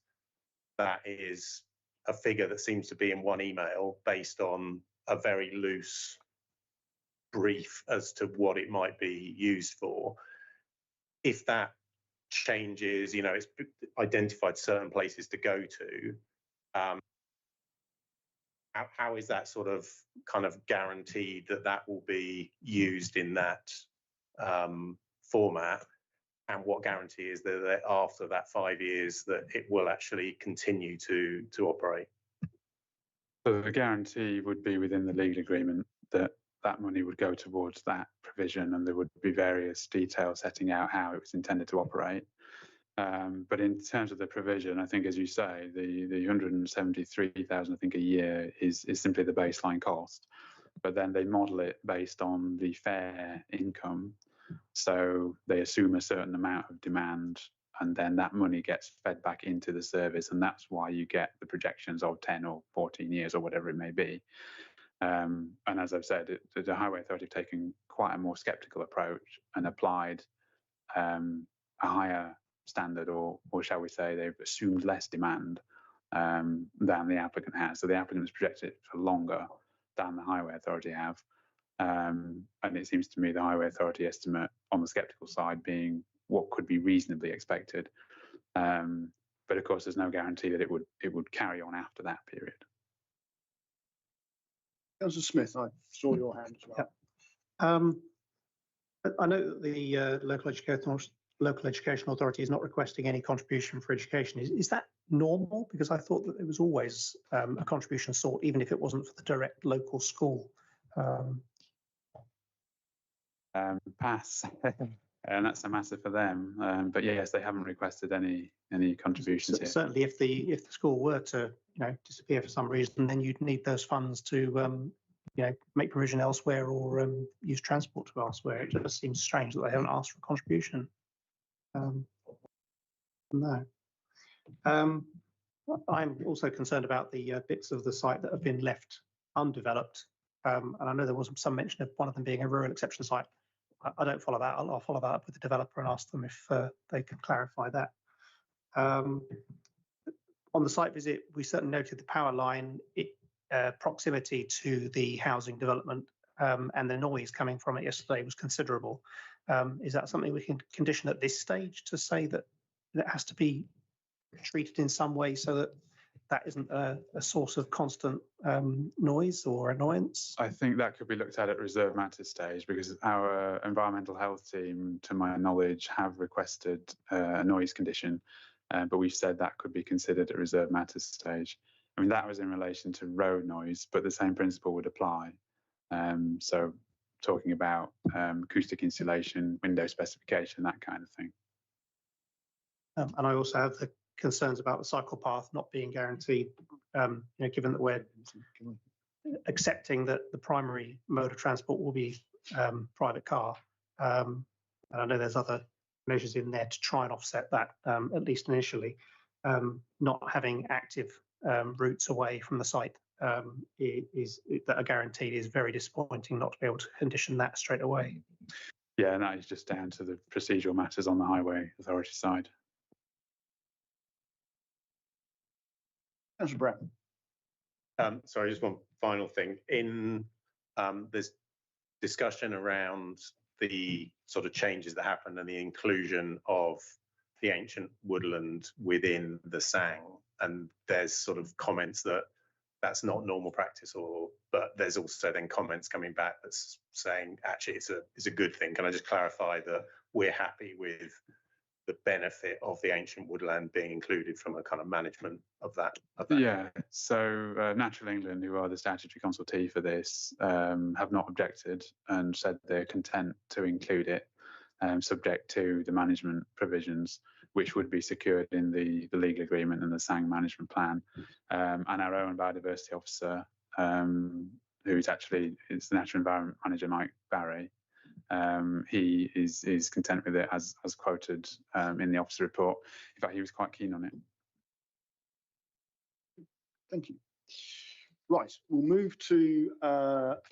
that is a figure that seems to be in one email based on a very loose brief as to what it might be used for. If that changes, you know, it's identified certain places to go to, how is that sort of kind of guaranteed that that will be used in that format? And what guarantee is there that after that 5 years that it will actually continue to operate? So the guarantee would be within the legal agreement that that money would go towards that provision, and there would be various details setting out how it was intended to operate. But in terms of the provision, I think, as you say, the 173,000, I think, a year is simply the baseline cost. But then they model it based on the fare income. So they assume a certain amount of demand, and then that money gets fed back into the service. And that's why you get the projections of 10 or 14 years or whatever it may be. And as I've said, the Highway Authority have taken quite a more sceptical approach and applied a higher standard, or shall we say, they've assumed less demand than the applicant has. So the applicant has projected it for longer than the Highway Authority have. And it seems to me the Highway Authority estimate on the sceptical side being what could be reasonably expected. But of course, there's no guarantee that it would carry on after that period. Councillor Smith, I saw your hand as well. Yeah. I know that the Local Education Authority is not requesting any contribution for education. Is that normal? Because I thought that there was always a contribution sought, even if it wasn't for the direct local school. Pass, and that's a matter for them. But yes, they haven't requested any contributions. Certainly, if the school were to disappear for some reason, then you'd need those funds to make provision elsewhere or use transport to elsewhere. It just seems strange that they haven't asked for a contribution. No. I'm also concerned about the bits of the site that have been left undeveloped. And I know there was some mention of one of them being a rural exception site. I don't follow that. I'll follow that up with the developer and ask them if they can clarify that. On the site visit, we certainly noted the power line proximity to the housing development and the noise coming from it yesterday was considerable. Is that something we can condition at this stage to say that it has to be treated in some way so that that isn't a source of constant noise or annoyance? I think that could be looked at reserve matters stage, because our environmental health team, to my knowledge, have requested a noise condition, but we've said that could be considered at reserve matters stage. I mean, that was in relation to road noise, but the same principle would apply. So talking about acoustic insulation, window specification, that kind of thing. And I also have the concerns about the cycle path not being guaranteed, given that we're accepting that the primary mode of transport will be private car. And I know there's other measures in there to try and offset that, at least initially. Not having active routes away from the site that are guaranteed is very disappointing, not to be able to condition that straight away. Yeah, and that is just down to the procedural matters on the Highway Authority side. Councillor Brown. Sorry, just one final thing. In there's discussion around the sort of changes that happened and the inclusion of the ancient woodland within the SANG, and there's sort of comments that that's not normal practice, but there's also then comments coming back that's saying actually it's a good thing. Can I just clarify that we're happy with the benefit of the ancient woodland being included from a kind of management of that? Yeah, so Natural England, who are the statutory consultee for this, have not objected and said they're content to include it, subject to the management provisions, which would be secured in the legal agreement and the SANG management plan. And our own biodiversity officer, who is the Natural Environment Manager, Mike Barry, he is content with it as quoted in the officer report. In fact, he was quite keen on it. Thank you. Right, we'll move to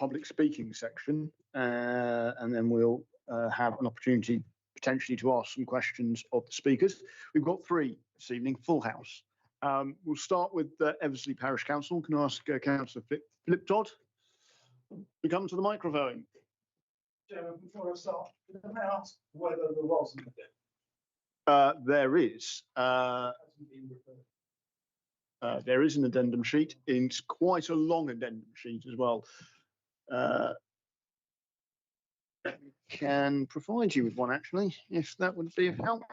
public speaking section, and then we'll have an opportunity potentially to ask some questions of the speakers. We've got three this evening, full house. We'll start with Eversley Parish Council. Can I ask Councillor Philip Todd to come to the microphone? Chairman, before I start, can I ask whether there was an addendum? There is. There is an addendum sheet. It's quite a long addendum sheet as well. Can provide you with one actually, if that would be of help.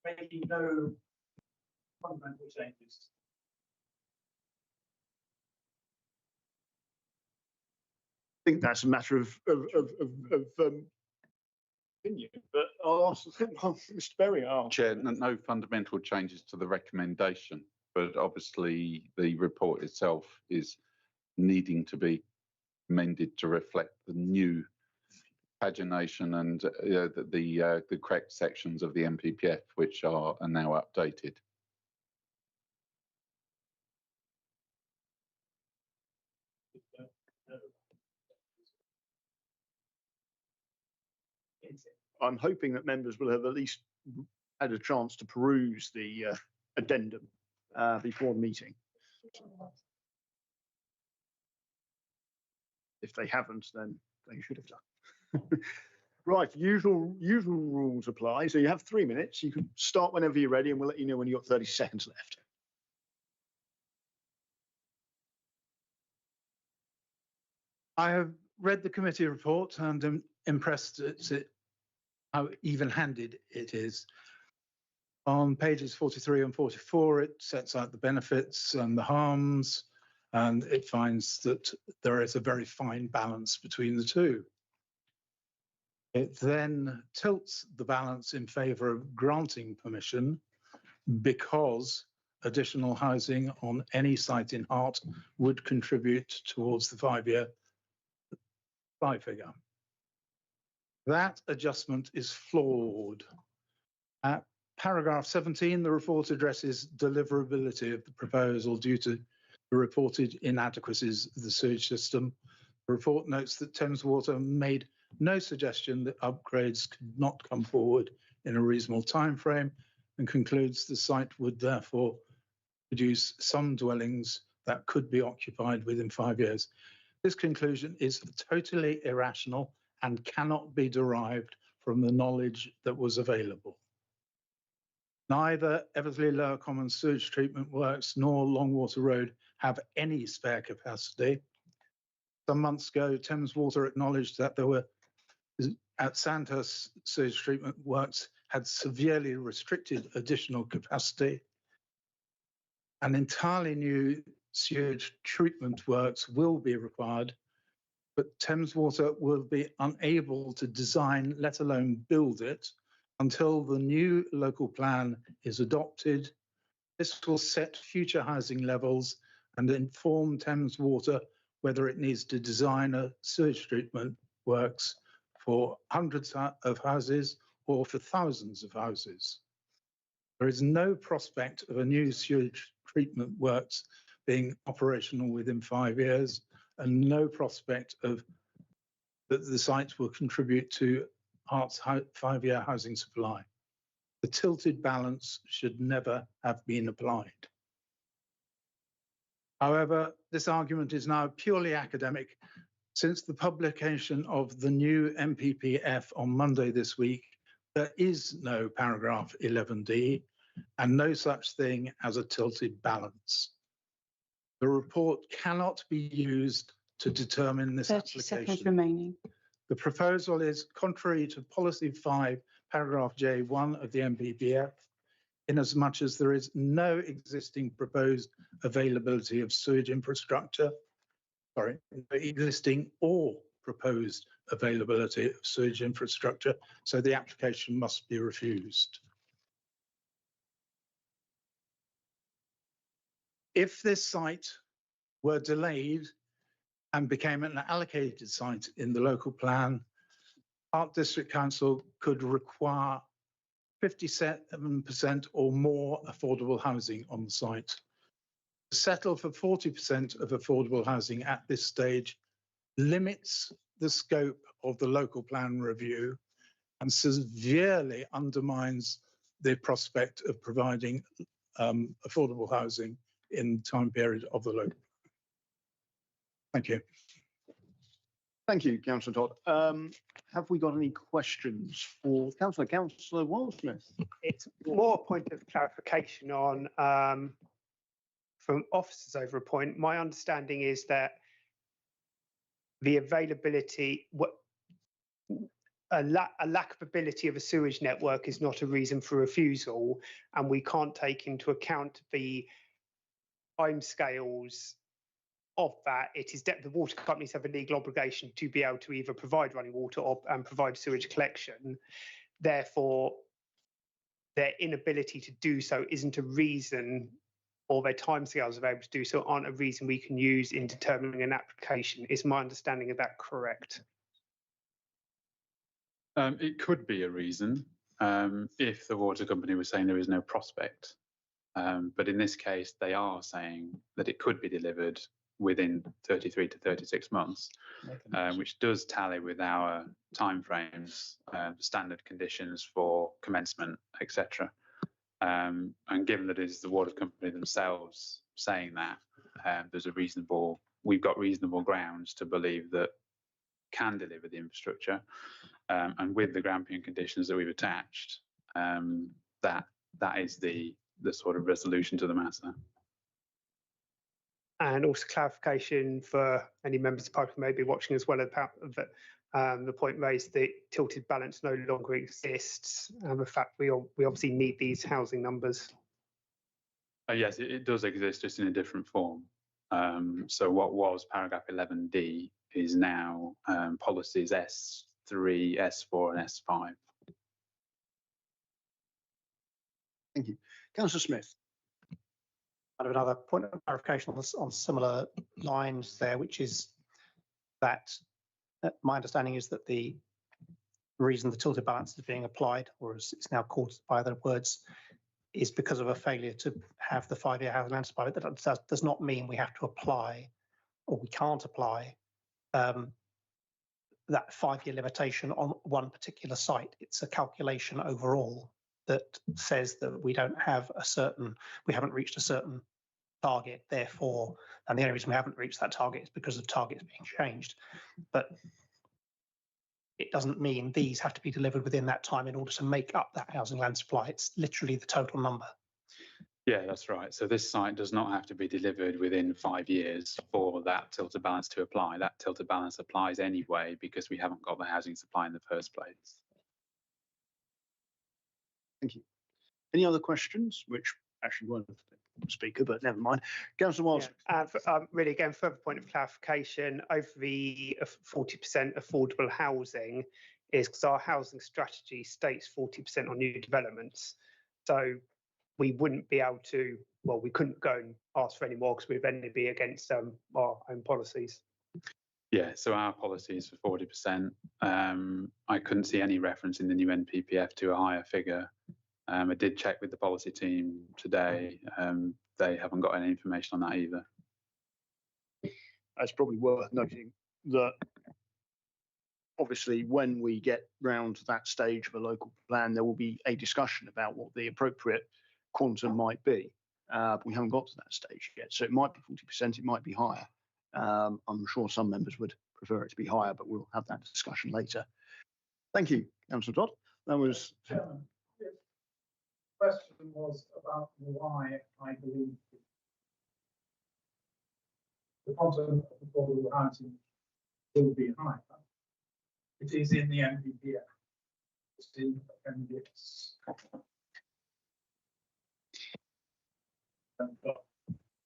Making no fundamental changes. I think that's a matter of opinion, but I'll ask Mr. Berry. Chair, no fundamental changes to the recommendation, but obviously the report itself is needing to be amended to reflect the new pagination and the correct sections of the MPPF, which are now updated. I'm hoping that members will have at least had a chance to peruse the addendum before the meeting. If they haven't, then they should have done. Right, usual rules apply. So you have 3 minutes. You can start whenever you're ready, and we'll let you know when you've got 30 seconds left. I have read the committee report and am impressed at how even-handed it is. On pages 43 and 44, it sets out the benefits and the harms, and it finds that there is a very fine balance between the two. It then tilts the balance in favour of granting permission because additional housing on any site in Hart would contribute towards the 5-year figure. That adjustment is flawed. At paragraph 17, the report addresses deliverability of the proposal due to the reported inadequacies of the sewage system. The report notes that Thames Water made no suggestion that upgrades could not come forward in a reasonable timeframe, and concludes the site would therefore produce some dwellings that could be occupied within 5 years. This conclusion is totally irrational and cannot be derived from the knowledge that was available. Neither Eversley Lower Common Sewage Treatment Works nor Longwater Road have any spare capacity. Some months ago, Thames Water acknowledged that there were, at Sandhurst Sewage Treatment Works, had severely restricted additional capacity. An entirely new sewage treatment works will be required, but Thames Water will be unable to design, let alone build it, until the new local plan is adopted. This will set future housing levels and inform Thames Water whether it needs to design a sewage treatment works for hundreds of houses or for thousands of houses. There is no prospect of a new sewage treatment works being operational within 5 years, and no prospect of that the site will contribute to Hert's 5-year housing supply. The tilted balance should never have been applied. However, this argument is now purely academic. Since the publication of the new MPPF on Monday this week, there is no paragraph 11D and no such thing as a tilted balance. The report cannot be used to determine this 30 application. seconds remaining. The proposal is contrary to Policy 5, paragraph J1 of the MPPF, inasmuch as there is no existing proposed availability of sewage infrastructure, existing or proposed availability of sewage infrastructure, so the application must be refused. If this site were delayed and became an allocated site in the local plan, Hart District Council could require 57% or more affordable housing on the site. To settle for 40% of affordable housing at this stage limits the scope of the local plan review and severely undermines the prospect of providing affordable housing in the time period of the local. Thank you. Thank you, Councillor Todd. Have we got any questions for Councillor Wildsmith? It's more a point of clarification on from officers over a point. My understanding is that the availability, a lack of ability of a sewage network is not a reason for refusal, and we can't take into account the timescales of that. It is that the water companies have a legal obligation to be able to either provide running water or provide sewage collection. Therefore, their inability to do so isn't a reason, or their timescales of able to do so aren't a reason we can use in determining an application. Is my understanding of that correct? It could be a reason if the water company was saying there is no prospect. But in this case, they are saying that it could be delivered within 33 to 36 months, which does tally with our timeframes, standard conditions for commencement, etc. And given that it is the water company themselves saying that, we've got reasonable grounds to believe that can deliver the infrastructure, and with the Grampian conditions that we've attached, that is the sort of resolution to the matter. And also clarification for any members of the public who may be watching as well about the point raised that tilted balance no longer exists, and the fact we obviously need these housing numbers. Yes, it does exist, just in a different form. So what was paragraph 11D is now policies S3, S4 and S5. Thank you. Councillor Smith. Kind of another point of clarification on similar lines there, which is that my understanding is that the reason the tilted balance is being applied, or as it's now called by other words, is because of a failure to have the 5-year housing land supply. But that does not mean we have to apply, or we can't apply that 5-year limitation on one particular site. It's a calculation overall that says that we haven't reached a certain target, therefore, and the only reason we haven't reached that target is because the target is being changed. But it doesn't mean these have to be delivered within that time in order to make up that housing land supply. It's literally the total number. Yeah, that's right. So this site does not have to be delivered within 5 years for that tilted balance to apply. That tilted balance applies anyway because we haven't got the housing supply in the first place. Thank you. Any other questions? Which actually weren't the speaker, but never mind. Councillor Watson. And really, again, further point of clarification, over the 40% affordable housing is because our housing strategy states 40% on new developments. So we wouldn't be able to, well, we couldn't go and ask for any more because we'd then be against our own policies. Yeah, so our policy is for 40%. I couldn't see any reference in the new NPPF to a higher figure. I did check with the policy team today. They haven't got any information on that either. It's probably worth noting that obviously when we get round to that stage of a local plan, there will be a discussion about what the appropriate quantum might be. We haven't got to that stage yet, so it might be 40%, it might be higher. I'm sure some members would prefer it to be higher, but we'll have that discussion later. Thank you, Councillor Todd. That was. The question was about why I believe the quantum of affordable housing will be higher. It is in the NPPF. It's in appendix.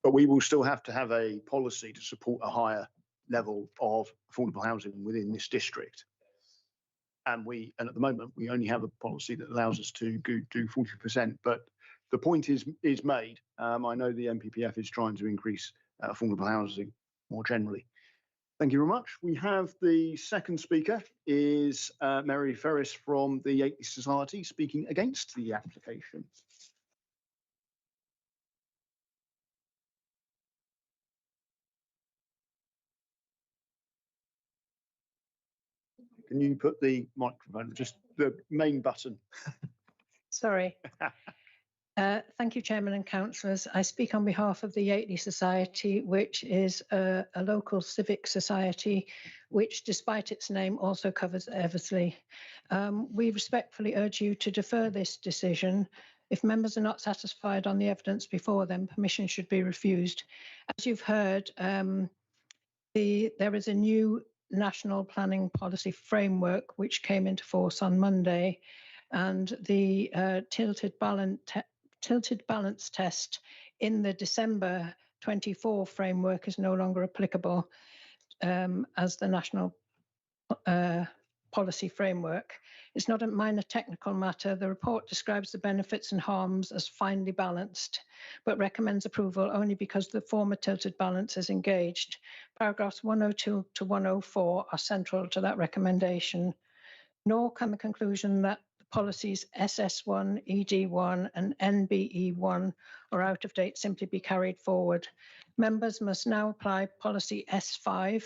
But we will still have to have a policy to support a higher level of affordable housing within this district. And at the moment, we only have a policy that allows us to do 40%. But the point is made. I know the NPPF is trying to increase affordable housing more generally. Thank you very much. We have the second speaker is Mary Ferris from the Yateley Society speaking against the application. Can you put the microphone, just the main button? Sorry. Thank you, Chairman and Councillors. I speak on behalf of the Yateley Society, which is a local civic society, which, despite its name, also covers Eversley. We respectfully urge you to defer this decision. If members are not satisfied on the evidence before them, permission should be refused. As you've heard, there is a new National Planning Policy Framework which came into force on Monday, and the tilted balance test in the December 24 framework is no longer applicable as the National Policy Framework. It's not a minor technical matter. The report describes the benefits and harms as finely balanced, but recommends approval only because the former tilted balance is engaged. Paragraphs 102 to 104 are central to that recommendation, nor can the conclusion that the policies SS1, ED1 and NBE1 are out of date simply be carried forward. Members must now apply policy S5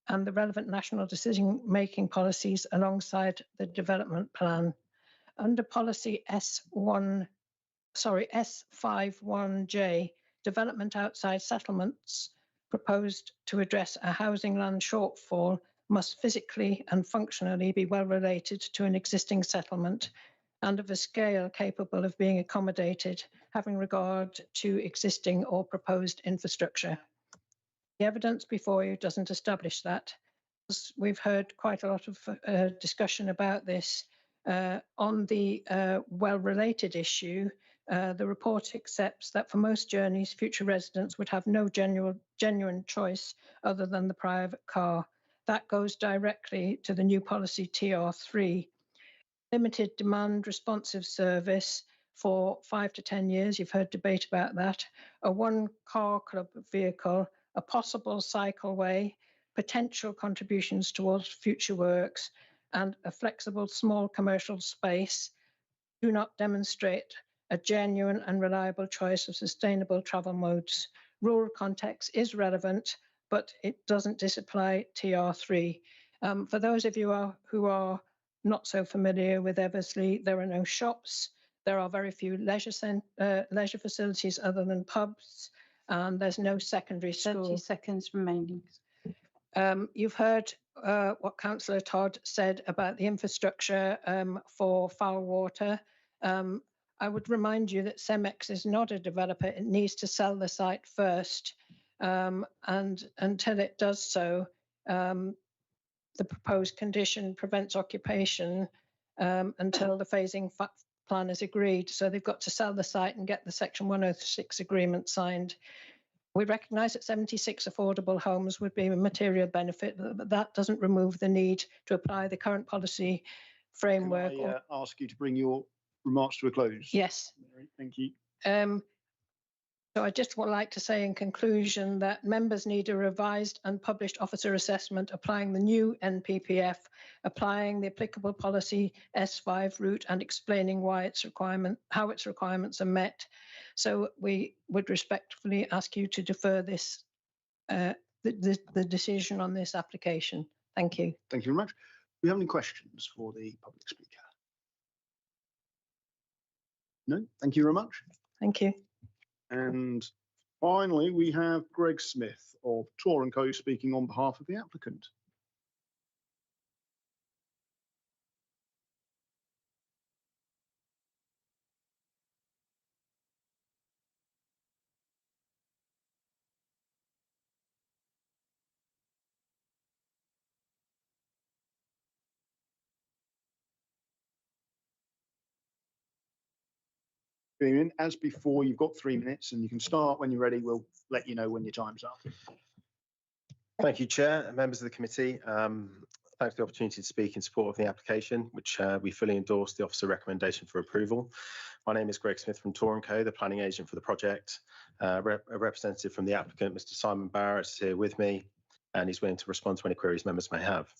and the relevant national decision-making policies alongside the development plan. Under policy S51J, development outside settlements proposed to address a housing land shortfall must physically and functionally be well related to an existing settlement and of a scale capable of being accommodated, having regard to existing or proposed infrastructure. The evidence before you doesn't establish that. We've heard quite a lot of discussion about this. On the well-related issue, the report accepts that for most journeys, future residents would have no genuine choice other than the private car. That goes directly to the new policy TR3. Limited demand responsive service for 5 to 10 years, you've heard debate about that, a one-car club vehicle, a possible cycleway, potential contributions towards future works, and a flexible small commercial space do not demonstrate a genuine and reliable choice of sustainable travel modes. Rural context is relevant, but it doesn't disapply TR3. For those of you who are not so familiar with Eversley, there are no shops. There are very few leisure facilities other than pubs, and there's no secondary school. 30 seconds remaining. You've heard what Councillor Todd said about the infrastructure for foul water. I would remind you that Cemex is not a developer. It needs to sell the site first. And until it does so, the proposed condition prevents occupation until the phasing plan is agreed. So they've got to sell the site and get the Section 106 agreement signed. We recognise that 76 affordable homes would be a material benefit, but that doesn't remove the need to apply the current policy framework. Can I ask you to bring your remarks to a close? Yes. Mary, thank you. So I just would like to say in conclusion that members need a revised and published officer assessment applying the new NPPF, applying the applicable policy S5 route and explaining why how its requirements are met. So we would respectfully ask you to defer this, the decision on this application. Thank you. Thank you very much. Do we have any questions for the public speaker? No, thank you very much. Thank you. And finally, we have Greg Smith of Tor & Co speaking on behalf of the applicant. As before, you've got 3 minutes and you can start when you're ready. We'll let you know when your time's up. Thank you, Chair and members of the committee. Thanks for the opportunity to speak in support of the application, which we fully endorse the officer recommendation for approval. My name is Greg Smith from Tor & Co, the planning agent for the project. A representative from the applicant, Mr. Simon Barrett, is here with me, and he's willing to respond to any queries members may have.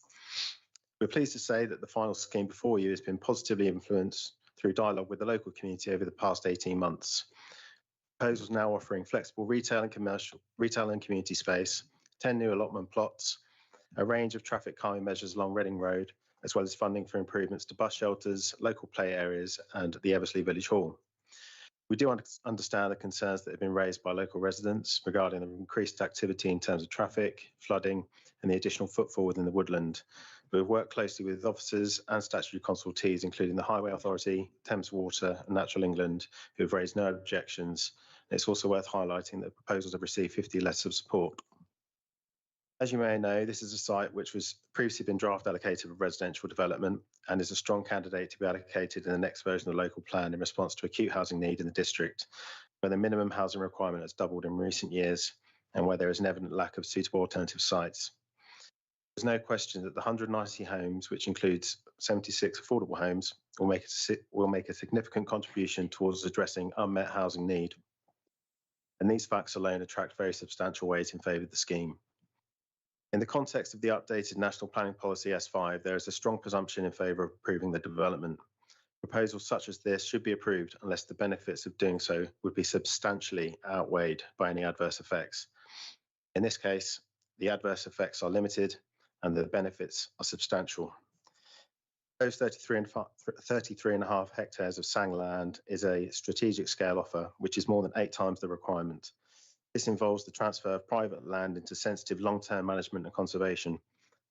We're pleased to say that the final scheme before you has been positively influenced through dialogue with the local community over the past 18 months. Proposals now offering flexible retail and community space, 10 new allotment plots, a range of traffic calming measures along Reading Road, as well as funding for improvements to bus shelters, local play areas and the Eversley Village Hall. We do understand the concerns that have been raised by local residents regarding the increased activity in terms of traffic, flooding and the additional footfall within the woodland. We've worked closely with officers and statutory consultees, including the Highway Authority, Thames Water and Natural England, who have raised no objections. It's also worth highlighting that proposals have received 50 letters of support. As you may know, this is a site which was previously been draft allocated for residential development and is a strong candidate to be allocated in the next version of the local plan in response to acute housing need in the district, where the minimum housing requirement has doubled in recent years and where there is an evident lack of suitable alternative sites. There's no question that the 190 homes, which includes 76 affordable homes, will make a significant contribution towards addressing unmet housing need. And these facts alone attract very substantial weight in favour of the scheme. In the context of the updated National Planning Policy S5, there is a strong presumption in favour of approving the development. Proposals such as this should be approved unless the benefits of doing so would be substantially outweighed by any adverse effects. In this case, the adverse effects are limited and the benefits are substantial. Those 33.5 hectares of sang land is a strategic scale offer, which is more than 8 times the requirement. This involves the transfer of private land into sensitive long-term management and conservation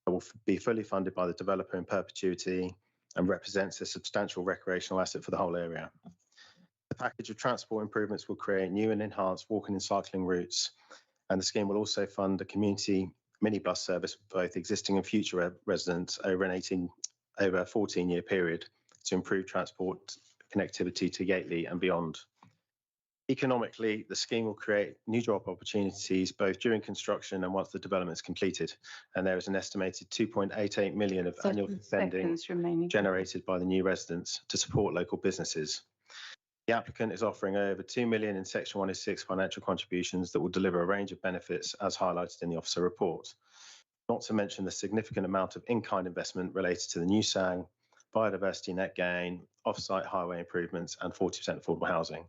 that will be fully funded by the developer in perpetuity and represents a substantial recreational asset for the whole area. The package of transport improvements will create new and enhanced walking and cycling routes, and the scheme will also fund a community minibus service for both existing and future residents over a 14-year period to improve transport connectivity to Yateley and beyond. Economically, the scheme will create new job opportunities both during construction and once the development is completed, and there is an estimated 2.88 million of annual spending generated by the new residents to support local businesses. The applicant is offering over 2 million in Section 106 financial contributions that will deliver a range of benefits as highlighted in the officer report, not to mention the significant amount of in-kind investment related to the new SANG, biodiversity net gain, off-site highway improvements and 40% affordable housing.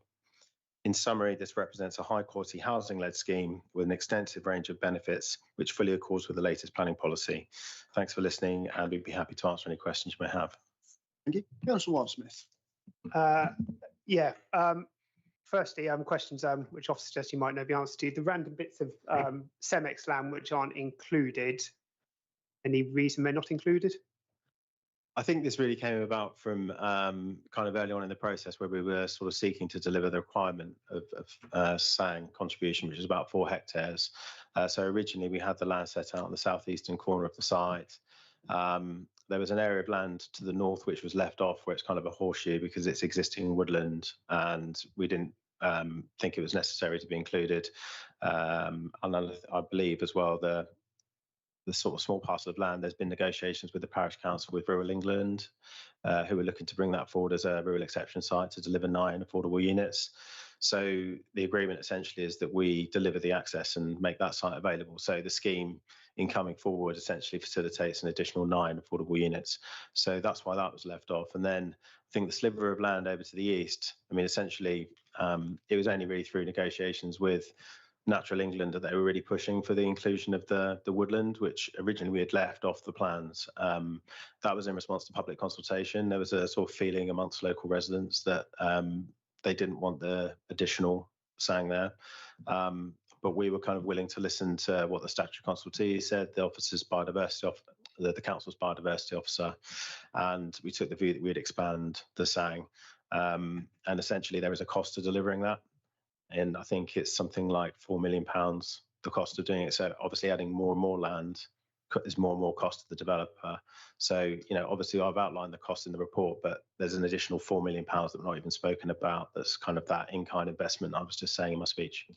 In summary, this represents a high-quality housing-led scheme with an extensive range of benefits, which fully accords with the latest planning policy. Thanks for listening, and we'd be happy to answer any questions you may have. Thank you. Councillor Wildsmith. Firstly, questions which Officer suggests you might know the answer to. The random bits of Cemex land which aren't included, any reason they're not included? I think this really came about from kind of early on in the process where we were sort of seeking to deliver the requirement of SANG contribution, which is about 4 hectares. So originally we had the land set out on the southeastern corner of the site. There was an area of land to the north which was left off where it's kind of a horseshoe because it's existing woodland, and we didn't think it was necessary to be included. And I believe as well the sort of small parcel of land, there's been negotiations with the parish council with Rural England, who are looking to bring that forward as a rural exception site to deliver 9 affordable units. So the agreement essentially is that we deliver the access and make that site available. So the scheme in coming forward essentially facilitates an additional 9 affordable units. So that's why that was left off. And then I think the sliver of land over to the east, I mean, essentially it was only really through negotiations with Natural England that they were really pushing for the inclusion of the woodland, which originally we had left off the plans. That was in response to public consultation. There was a sort of feeling amongst local residents that they didn't want the additional SANG there. But we were kind of willing to listen to what the statutory consultee said, the officer's biodiversity the council's biodiversity officer, and we took the view that we'd expand the SANG. And essentially there is a cost to delivering that. And I think it's something like £4 million, the cost of doing it. So obviously adding more and more land is more and more cost to the developer. So, obviously I've outlined the cost in the report, but there's an additional £4 million that we've not even spoken about. That's kind of that in-kind investment I was just saying in my speech.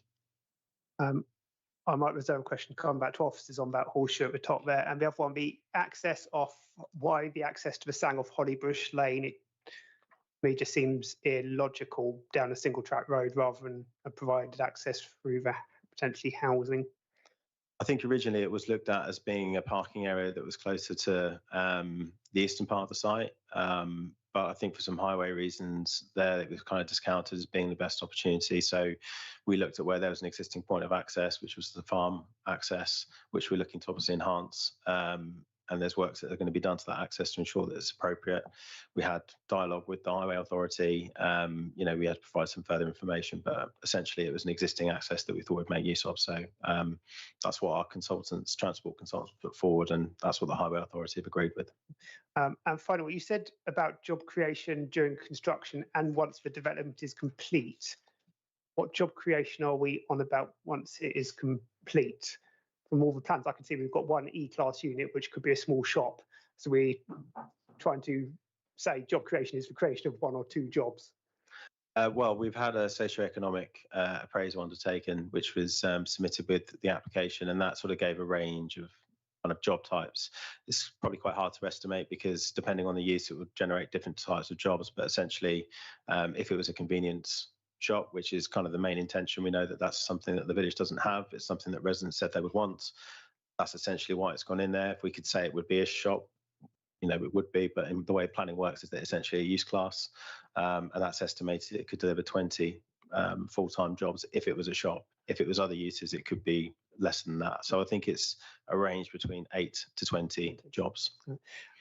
I might reserve a question to come back to officers on that horseshoe at the top there. And the other one, the access off, why the access to the SANG off Hollybush Lane? It me just seems illogical down a single track road rather than a provided access through the potentially housing. I think originally it was looked at as being a parking area that was closer to the eastern part of the site. But I think for some highway reasons there, it was kind of discounted as being the best opportunity. So we looked at where there was an existing point of access, which was the farm access, which we're looking to obviously enhance. And there's works that are going to be done to that access to ensure that it's appropriate. We had dialogue with the Highway Authority. We had to provide some further information, but essentially it was an existing access that we thought we'd make use of. So that's what our transport consultants put forward, and that's what the Highway Authority have agreed with. And finally, what you said about job creation during construction and once the development is complete, what job creation are we on about once it is complete? From all the plans I can see, we've got one E-class unit, which could be a small shop. So we're trying to say job creation is the creation of 1 or 2 jobs. Well, we've had a socioeconomic appraisal undertaken, which was submitted with the application, and that sort of gave a range of kind of job types. It's probably quite hard to estimate because depending on the use, it would generate different types of jobs. But essentially, if it was a convenience shop, which is kind of the main intention, we know that that's something that the village doesn't have. It's something that residents said they would want. That's essentially why it's gone in there. If we could say it would be a shop, it would be, but in the way planning works is that essentially a use class, and that's estimated it could deliver 20 full-time jobs if it was a shop. If it was other uses, it could be less than that. So I think it's a range between 8 to 20 jobs.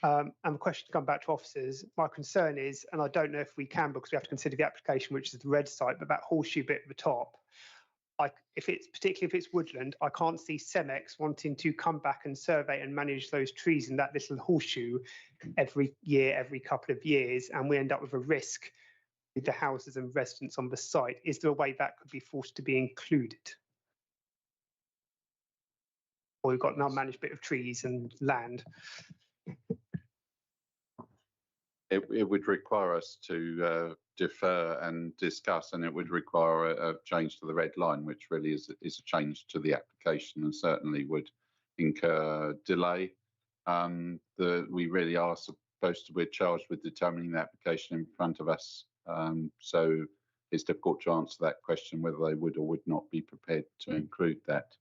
And the question to come back to officers, my concern is, and I don't know if we can because we have to consider the application, which is the red site, but that horseshoe bit at the top, particularly if it's woodland, I can't see CEMEX wanting to come back and survey and manage those trees in that little horseshoe every year, every couple of years, and we end up with a risk with the houses and residents on the site. Is there a way that could be forced to be included? Or we've got an unmanaged bit of trees and land. It would require us to defer and discuss, and it would require a change to the red line, which really is a change to the application and certainly would incur delay. We really are we're charged with determining the application in front of us. So it's difficult to answer that question whether they would or would not be prepared to include that.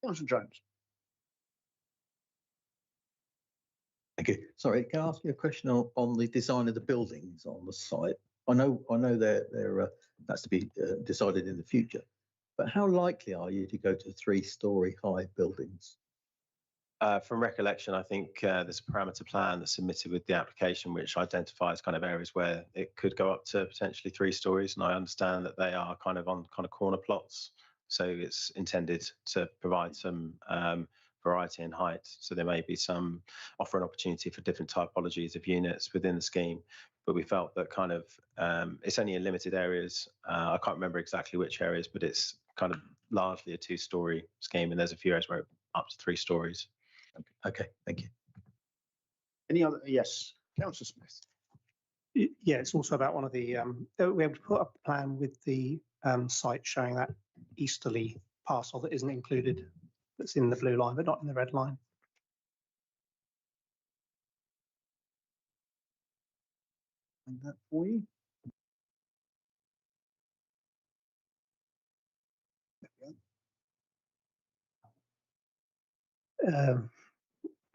Councillor Jones. Thank you. Sorry, can I ask you a question on the design of the buildings on the site? I know that's to be decided in the future, but how likely are you to go to 3-storey high buildings? From recollection, I think there's a parameter plan that's submitted with the application, which identifies kind of areas where it could go up to potentially 3 stories. And I understand that they are kind of on kind of corner plots. So it's intended to provide some variety in height. So there may be some offer an opportunity for different typologies of units within the scheme. But we felt that kind of it's only in limited areas. I can't remember exactly which areas, but it's kind of largely a 2-story scheme, and there's a few areas where up to 3 stories. Okay, thank you. Any other? Yes, Councillor Smith. Yeah, it's also about one of the, we able to put up a plan with the site showing that easterly parcel that isn't included, that's in the blue line, but not in the red line. And that for you.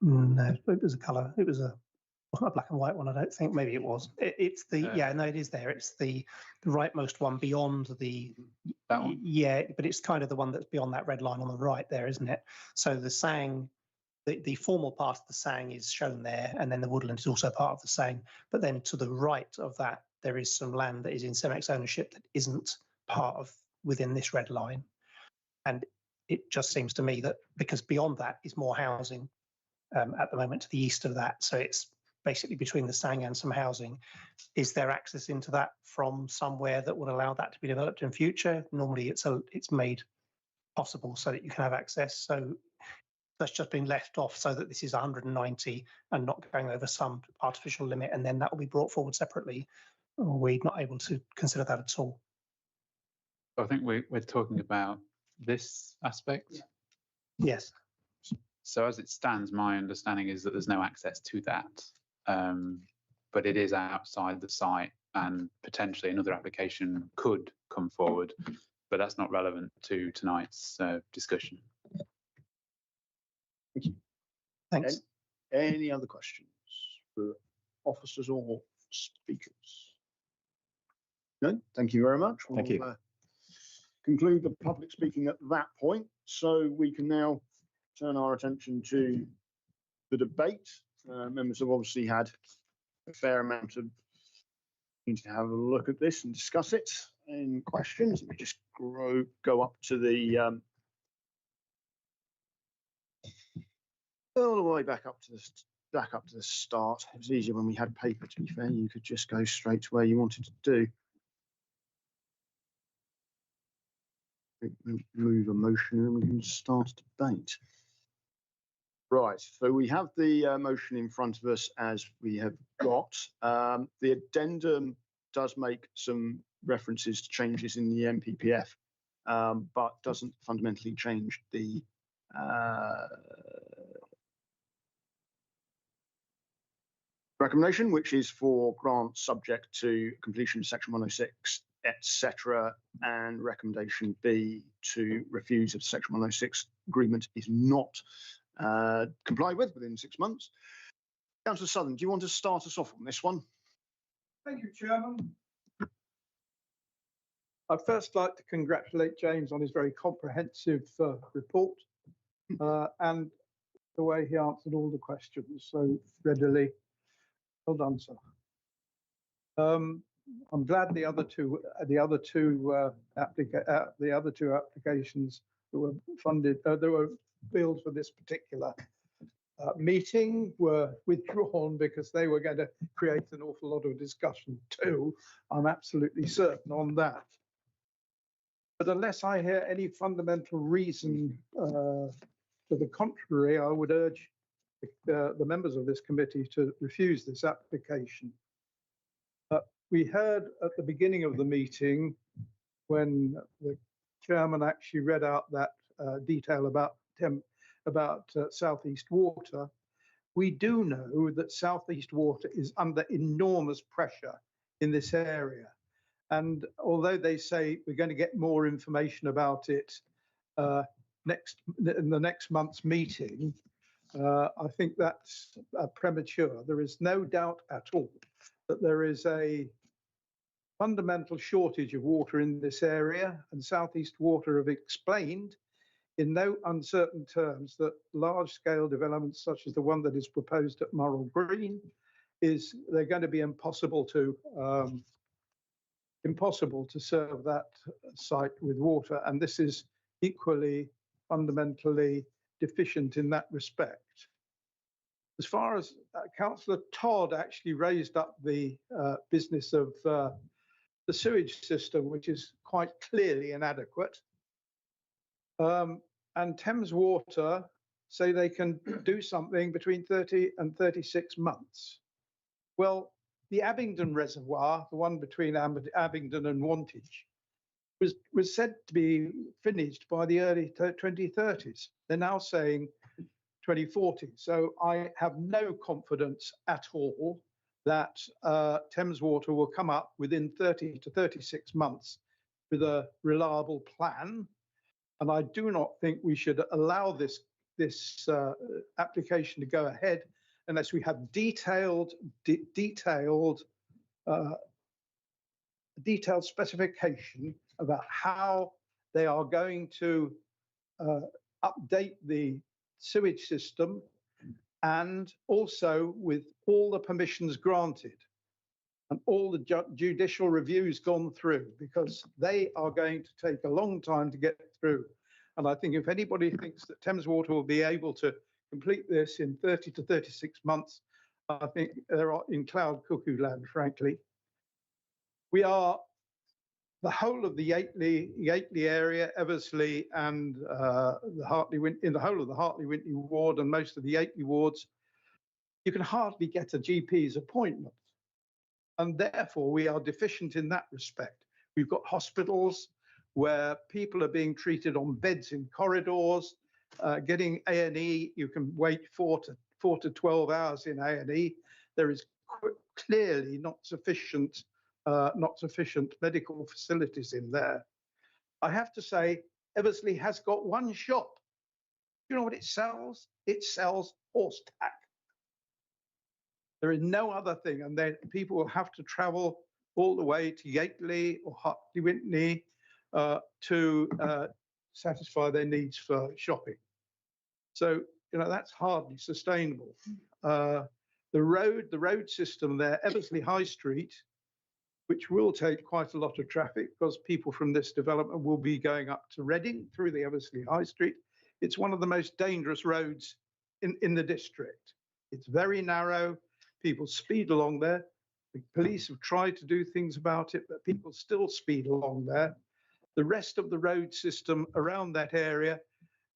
No, it was a colour. It was a black and white one. I don't think. Maybe it was. It's the yeah. No, it is there. It's the rightmost one beyond the. That one. Yeah, but it's kind of the one that's beyond that red line on the right there, isn't it? So the Sang, the formal part of the Sang is shown there, and then the woodland is also part of the Sang. But then to the right of that, there is some land that is in Cemex ownership that isn't part of within this red line, and it just seems to me that because beyond that is more housing at the moment to the east of that, so it's basically between the Sang and some housing. Is there access into that from somewhere that would allow that to be developed in future? Normally it's made possible so that you can have access. So that's just been left off so that this is 190 and not going over some artificial limit, and then that will be brought forward separately. We're not able to consider that at all. I think we're talking about this aspect. Yes. So as it stands, my understanding is that there's no access to that, but it is outside the site, and potentially another application could come forward, but that's not relevant to tonight's discussion. Thank you. Thanks. Any other questions for officers or speakers? No, thank you very much. Thank you. Conclude the public speaking at that point, so we can now turn our attention to the debate. Members have obviously had a fair amount of need to have a look at this and discuss it. Any questions? Let me just go up to the all the way back up to the start. It was easier when we had paper, to be fair. You could just go straight to where you wanted to do. Move a motion and we can start a debate. Right, so we have the motion in front of us as we have got. The addendum does make some references to changes in the NPPF, but doesn't fundamentally change the recommendation, which is for grants subject to completion of section 106, etc. And recommendation B to refuse if section 106 agreement is not complied with within 6 months. Councillor Southern, do you want to start us off on this one? Thank you, Chairman. I'd first like to congratulate James on his very comprehensive report and the way he answered all the questions so readily. Well done, sir. I'm glad the other two applications that were funded, that were billed for this particular meeting were withdrawn because they were going to create an awful lot of discussion too. I'm absolutely certain on that. But unless I hear any fundamental reason to the contrary, I would urge the members of this committee to refuse this application. We heard at the beginning of the meeting when the chairman actually read out that detail about South East Water. We do know that South East Water is under enormous pressure in this area. And although they say we're going to get more information about it in the next month's meeting, I think that's premature. There is no doubt at all that there is a fundamental shortage of water in this area, and South East Water have explained in no uncertain terms that large-scale developments such as the one that is proposed at Murrell Green they're going to be impossible to serve that site with water, and this is equally fundamentally deficient in that respect. As far as Councillor Todd actually raised up the business of the sewage system, which is quite clearly inadequate, and Thames Water say they can do something between 30 and 36 months. Well, the Abingdon Reservoir, the one between Abingdon and Wantage, was said to be finished by the early 2030s. They're now saying 2040. So I have no confidence at all that Thames Water will come up within 30 to 36 months with a reliable plan. And I do not think we should allow this application to go ahead unless we have detailed specification about how they are going to update the sewage system, and also with all the permissions granted and all the judicial reviews gone through, because they are going to take a long time to get through. And I think if anybody thinks that Thames Water will be able to complete this in 30 to 36 months, I think they're in cloud cuckoo land, frankly. We are the whole of the Yateley area, Eversley, and the whole of the Hartley-Wintney ward and most of the Yateley wards, you can hardly get a GP's appointment. And therefore, we are deficient in that respect. We've got hospitals where people are being treated on beds in corridors, getting A&E, you can wait 4 to 12 hours in A&E. There is clearly not sufficient medical facilities in there. I have to say, Eversley has got one shop. You know what it sells? It sells horse tack. There is no other thing, and then people will have to travel all the way to Yateley or Hartley-Wintney to satisfy their needs for shopping. So, you know, that's hardly sustainable. The road system there, Eversley High Street, which will take quite a lot of traffic because people from this development will be going up to Reading through the Eversley High Street. It's one of the most dangerous roads in the district. It's very narrow. People speed along there. The police have tried to do things about it, but people still speed along there. The rest of the road system around that area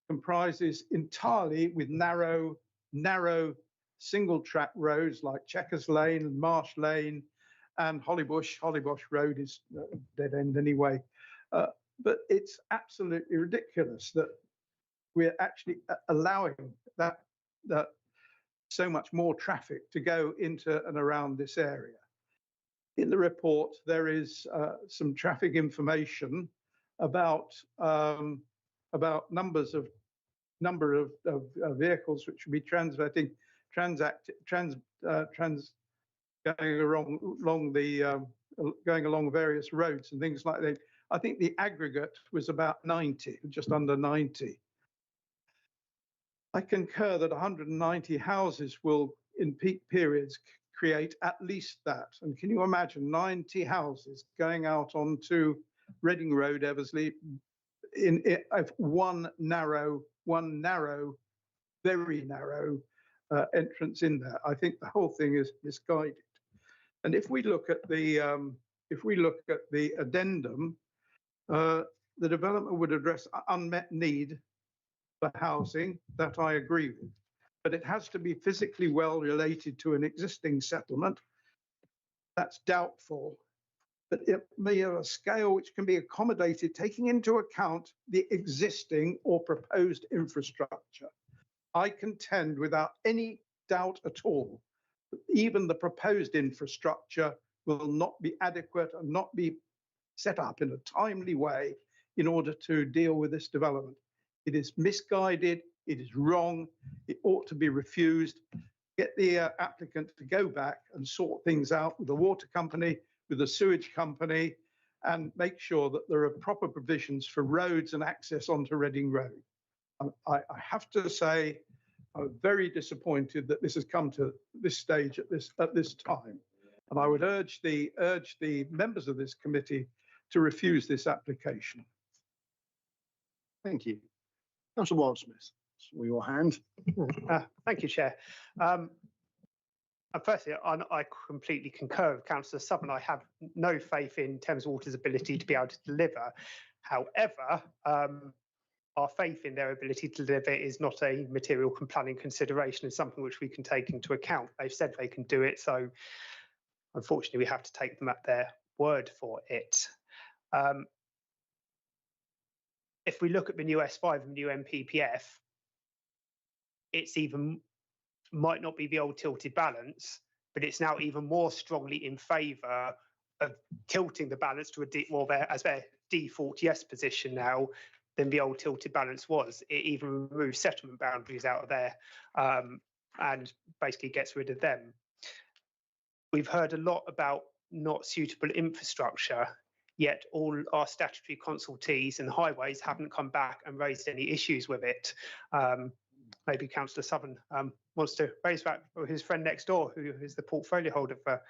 comprises entirely with narrow single track roads like Chequers Lane and Marsh Lane and Hollybush. Hollybush Road is dead end anyway. But it's absolutely ridiculous that we're actually allowing that so much more traffic to go into and around this area. In the report, there is some traffic information about number of vehicles which will be going along various roads and things like that. I think the aggregate was about 90, just under 90. I concur that 190 houses will, in peak periods, create at least that. And can you imagine 90 houses going out onto Reading Road, Eversley, in one narrow, very narrow entrance in there? I think the whole thing is misguided. And if we look at the addendum, the development would address unmet need for housing. That I agree with, but it has to be physically well related to an existing settlement. That's doubtful, but it may have a scale which can be accommodated, taking into account the existing or proposed infrastructure. I contend without any doubt at all that even the proposed infrastructure will not be adequate and not be set up in a timely way in order to deal with this development. It is misguided, it is wrong, it ought to be refused. Get the applicant to go back and sort things out with the water company, with the sewage company, and make sure that there are proper provisions for roads and access onto Reading Road. I have to say, I'm very disappointed that this has come to this stage at this time. And I would urge the members of this committee to refuse this application. Thank you. Councillor Wildsmith, saw your hand. Thank you, Chair. Firstly, I completely concur with Councillor Southern. I have no faith in Thames Water's ability to be able to deliver. However, our faith in their ability to deliver is not a material planning consideration. It's something which we can take into account. They've said they can do it, so unfortunately we have to take them at their word for it. If we look at the new S5 and new MPPF, it's even might not be the old tilted balance, but it's now even more strongly in favour of tilting the balance to as their default yes position now than the old tilted balance was. It even removes settlement boundaries out of there and basically gets rid of them. We've heard a lot about not suitable infrastructure, yet all our statutory consultees and highways haven't come back and raised any issues with it. Maybe Councillor Southern wants to raise that with his friend next door, who is the portfolio holder for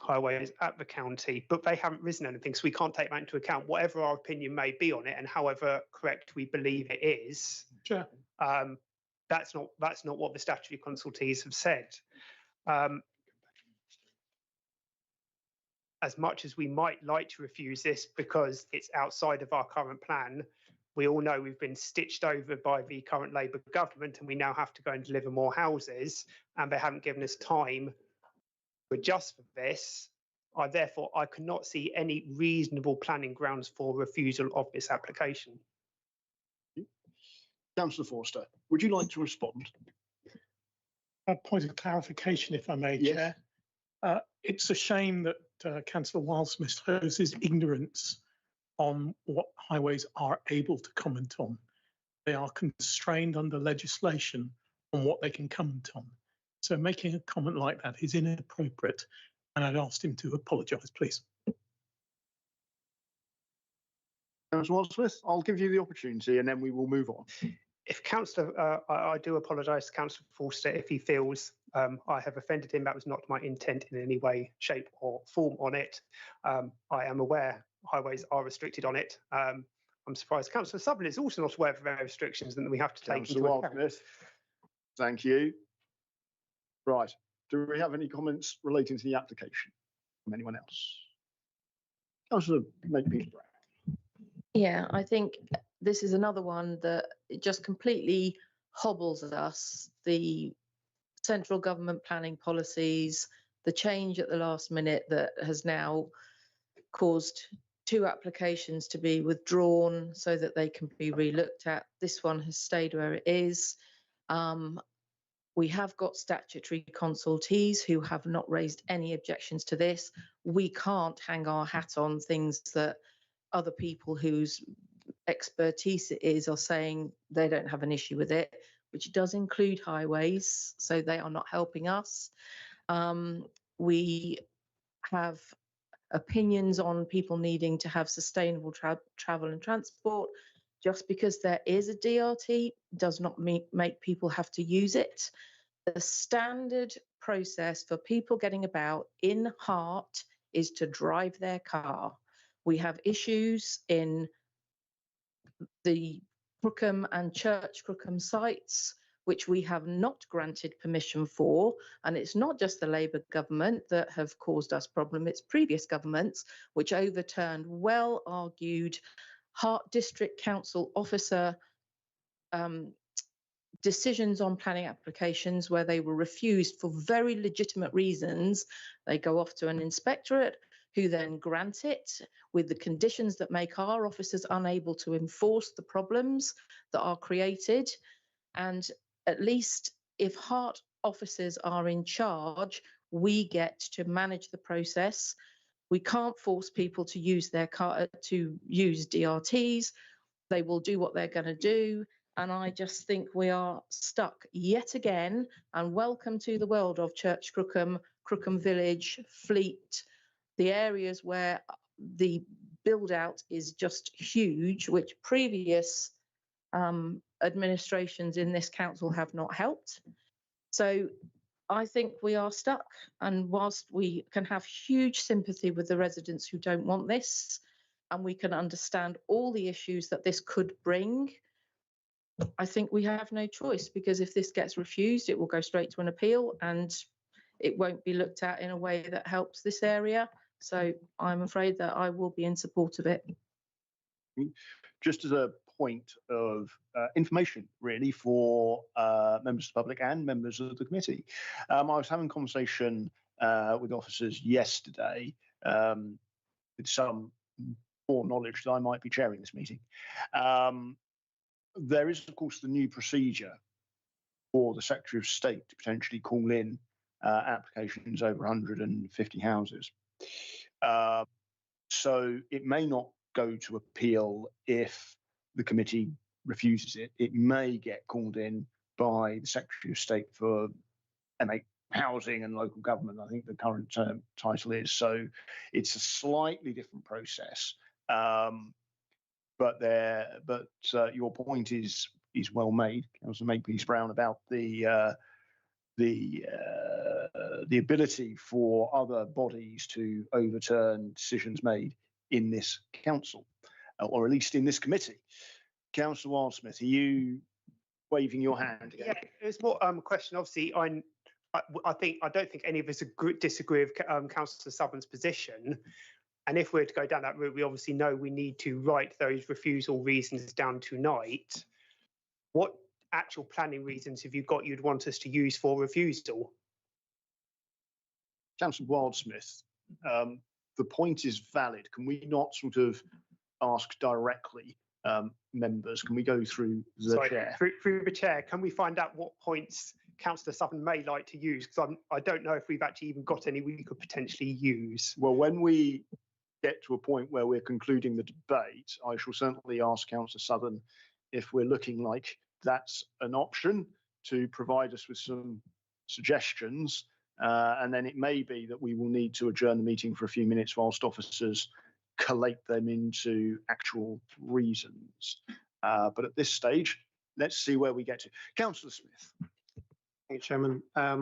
highways at the county, but they haven't risen anything, so we can't take that into account. Whatever our opinion may be on it, and however correct we believe it is, sure. That's not what the statutory consultees have said. As much as we might like to refuse this because it's outside of our current plan, we all know we've been stitched over by the current Labour government and we now have to go and deliver more houses, and they haven't given us time to adjust for this. I cannot see any reasonable planning grounds for refusal of this application. Councillor Forster, would you like to respond? A point of clarification, if I may, Yes. Chair. It's a shame that Councillor Wildsmith shows his ignorance on what highways are able to comment on. They are constrained under legislation on what they can comment on. So making a comment like that is inappropriate, and I'd asked him to apologise, please. Councillor Wildsmith, I'll give you the opportunity and then we will move on. If Councillor, I do apologise to Councillor Forster if he feels I have offended him. That was not my intent in any way, shape or form on it. I am aware highways are restricted on it. I'm surprised Councillor Southern is also not aware of their restrictions and that we have to take into account. Thank you. Right, do we have any comments relating to the application from anyone else? Councillor Makepeace-Brown. Yeah, I think this is another one that just completely hobbles us. The central government planning policies, the change at the last minute that has now caused 2 applications to be withdrawn so that they can be re-looked at. This one has stayed where it is. We have got statutory consultees who have not raised any objections to this. We can't hang our hat on things that other people whose expertise it is are saying they don't have an issue with it, which does include highways, so they are not helping us. We have opinions on people needing to have sustainable travel and transport. Just because there is a DRT does not make people have to use it. The standard process for people getting about in Hart is to drive their car. We have issues in the Crookham and Church Crookham sites, which we have not granted permission for. And it's not just the Labour government that have caused us problem, it's previous governments which overturned well-argued Hart District Council officer decisions on planning applications where they were refused for very legitimate reasons. They go off to an inspectorate who then grant it with the conditions that make our officers unable to enforce the problems that are created. And at least if Hart officers are in charge, we get to manage the process. We can't force people to use their car, to use DRTs. They will do what they're going to do. And I just think we are stuck yet again. And welcome to the world of Church Crookham, Crookham Village, Fleet, the areas where the build out is just huge, which previous administrations in this council have not helped. So I think we are stuck. And whilst we can have huge sympathy with the residents who don't want this, and we can understand all the issues that this could bring, I think we have no choice, because if this gets refused, it will go straight to an appeal and it won't be looked at in a way that helps this area. So I'm afraid that I will be in support of it. Just as a point of information, really, for members of the public and members of the committee, I was having a conversation with officers yesterday with some foreknowledge that I might be chairing this meeting. There is, of course, the new procedure for the Secretary of State to potentially call in applications over 150 houses. So it may not go to appeal if the committee refuses it. It may get called in by the Secretary of State for MH Housing and Local Government, I think the current title is. So it's a slightly different process. But your point is well made, Councillor Makepeace-Brown, about the ability for other bodies to overturn decisions made in this council, or at least in this committee. Councillor Wildsmith, are you waving your hand again? Yeah, it's more a question. Obviously, I don't think any of us disagree with Councillor Southern's position. And if we're to go down that route, we obviously know we need to write those refusal reasons down tonight. What actual planning reasons have you got you'd want us to use for refusal? Councillor Wildsmith, the point is valid. Can we not sort of ask directly members? Can we go through the chair? Through the chair, can we find out what points Councillor Southern may like to use? Because I don't know if we've actually even got any we could potentially use. Well, when we get to a point where we're concluding the debate, I shall certainly ask Councillor Southern if we're looking like that's an option to provide us with some suggestions. And then it may be that we will need to adjourn the meeting for a few minutes whilst officers collate them into actual reasons. But at this stage, let's see where we get to. Councillor Smith. Thank you, Chairman. I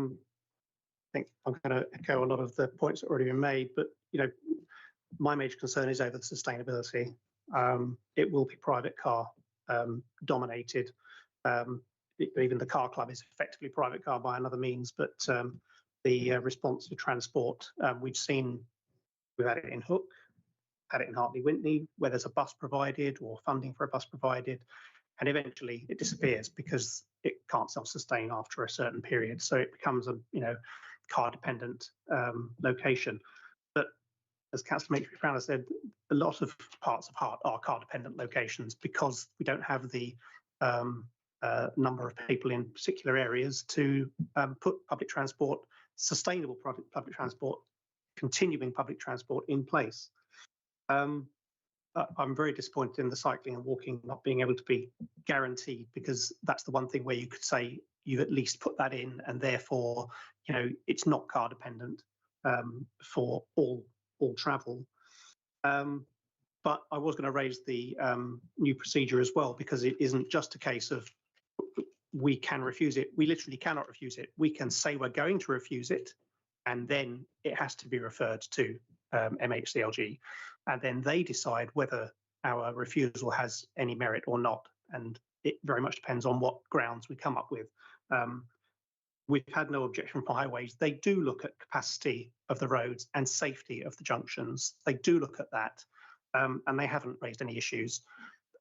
think I'm going to echo a lot of the points that have already been made, but my major concern is over the sustainability. It will be private car dominated. Even the car club is effectively private car by another means, but the response to transport, we've had it in Hook, had it in Hartley Wintney, where there's a bus provided or funding for a bus provided, and eventually it disappears because it can't self-sustain after a certain period. So it becomes a car dependent location. But as Councillor Makepeace-Brown has said, a lot of parts of Hart are car dependent locations because we don't have the number of people in particular areas to put public transport, sustainable public transport, continuing public transport in place. I'm very disappointed in the cycling and walking not being able to be guaranteed, because that's the one thing where you could say you at least put that in, and therefore it's not car dependent for all travel. But I was going to raise the new procedure as well, because it isn't just a case of we can refuse it. We literally cannot refuse it. We can say we're going to refuse it, and then it has to be referred to MHCLG, and then they decide whether our refusal has any merit or not. And it very much depends on what grounds we come up with. We've had no objection from highways. They do look at capacity of the roads and safety of the junctions. They do look at that, and they haven't raised any issues.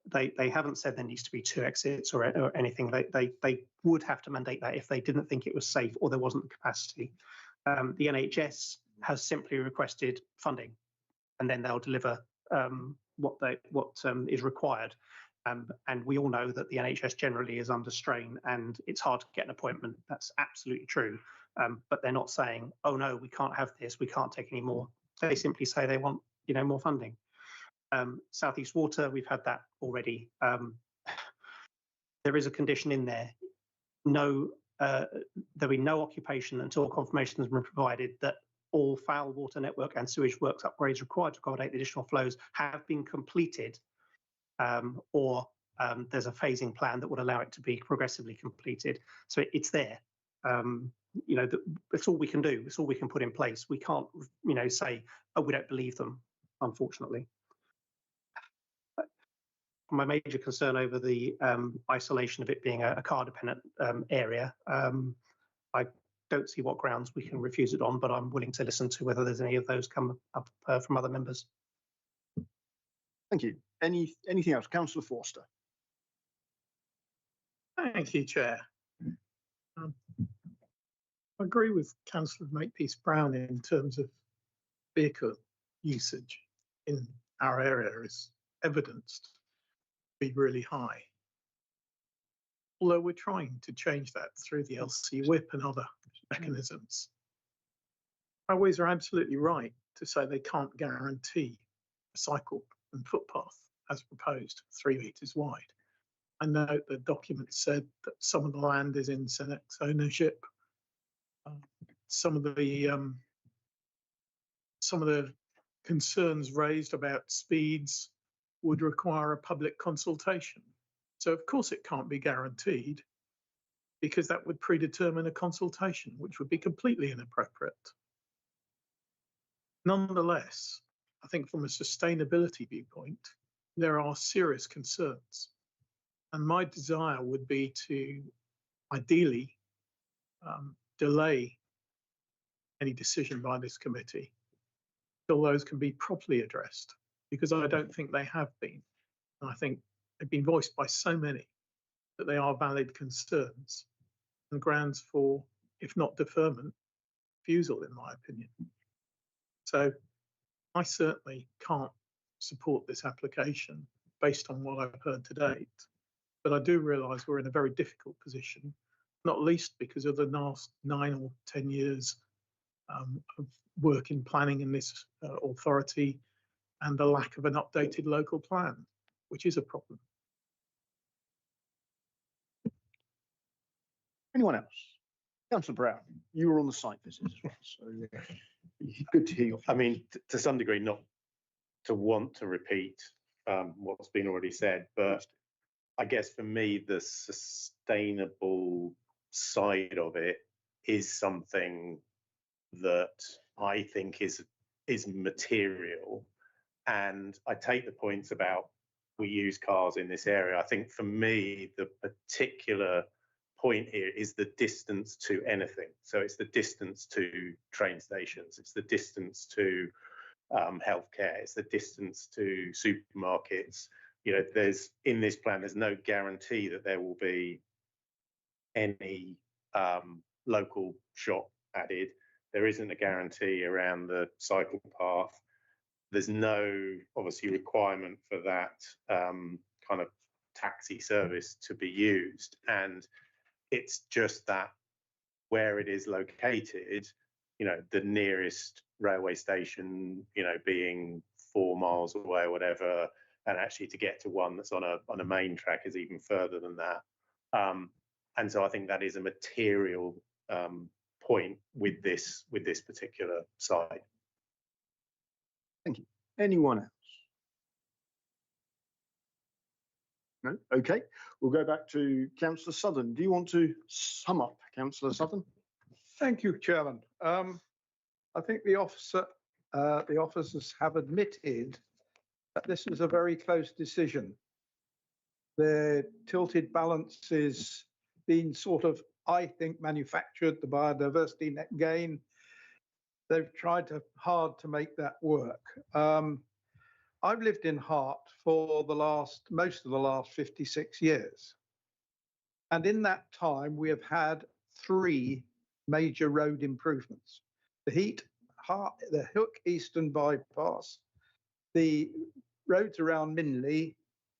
They haven't said there needs to be 2 exits or anything. They would have to mandate that if they didn't think it was safe or there wasn't the capacity. The NHS has simply requested funding, and then they'll deliver what is required. And we all know that the NHS generally is under strain and it's hard to get an appointment. That's absolutely true. But they're not saying, oh no, we can't have this, we can't take any more. They simply say they want more funding. South East Water, we've had that already. There is a condition in there. There'll be no occupation until confirmation has been provided that all foul water network and sewage works upgrades required to accommodate the additional flows have been completed, or there's a phasing plan that would allow it to be progressively completed. So it's there. That's all we can do. It's all we can put in place. We can't, say, oh, we don't believe them, unfortunately. my major concern over the isolation of it being a car dependent area. I don't see what grounds we can refuse it on, but I'm willing to listen to whether there's any of those come up from other members. Thank you. Anything else? Councillor Forster. Thank you, Chair. I agree with Councillor Makepeace-Brown in terms of vehicle usage in our area is evidenced to be really high. Although we're trying to change that through the LC whip and other mechanisms. Highways are absolutely right to say they can't guarantee a cycle and footpath as proposed, 3 metres wide. I note the document said that some of the land is in Cenex ownership. Some of the concerns raised about speeds would require a public consultation. So of course it can't be guaranteed because that would predetermine a consultation, which would be completely inappropriate. Nonetheless, I think from a sustainability viewpoint, there are serious concerns. And my desire would be to ideally delay any decision by this committee till those can be properly addressed, because I don't think they have been. And I think they've been voiced by so many that they are valid concerns and grounds for, if not deferment, refusal, in my opinion. So I certainly can't support this application based on what I've heard to date. But I do realise we're in a very difficult position, not least because of the last 9 or 10 years of work in planning in this authority and the lack of an updated local plan, which is a problem. Anyone else? Councillor Brown, you were on the site visit as well, so good to hear your. I mean, to some degree, not to want to repeat what's been already said, but I guess for me, the sustainable side of it is something that I think is material. And I take the points about we use cars in this area. I think for me, the particular point here is the distance to anything. So it's the distance to train stations, it's the distance to healthcare, it's the distance to supermarkets. You know, there's in this plan, there's no guarantee that there will be any local shop added. There isn't a guarantee around the cycle path. There's no, obviously, requirement for that kind of taxi service to be used. And it's just that where it is located, you know, the nearest railway station, you know, being 4 miles away or whatever, and actually to get to one that's on a main track is even further than that. And so I think that is a material point with this particular site. Thank you. Anyone else? No? Okay. We'll go back to Councillor Southern. Do you want to sum up, Councillor Southern? Thank you, Chairman. I think the officers have admitted that this was a very close decision. The tilted balance is being sort of, I think, manufactured, the biodiversity net gain. They've tried hard to make that work. I've lived in Hart for most of the last 56 years. And in that time, we have had 3 major road improvements. The Hook Eastern Bypass, the roads around Minley,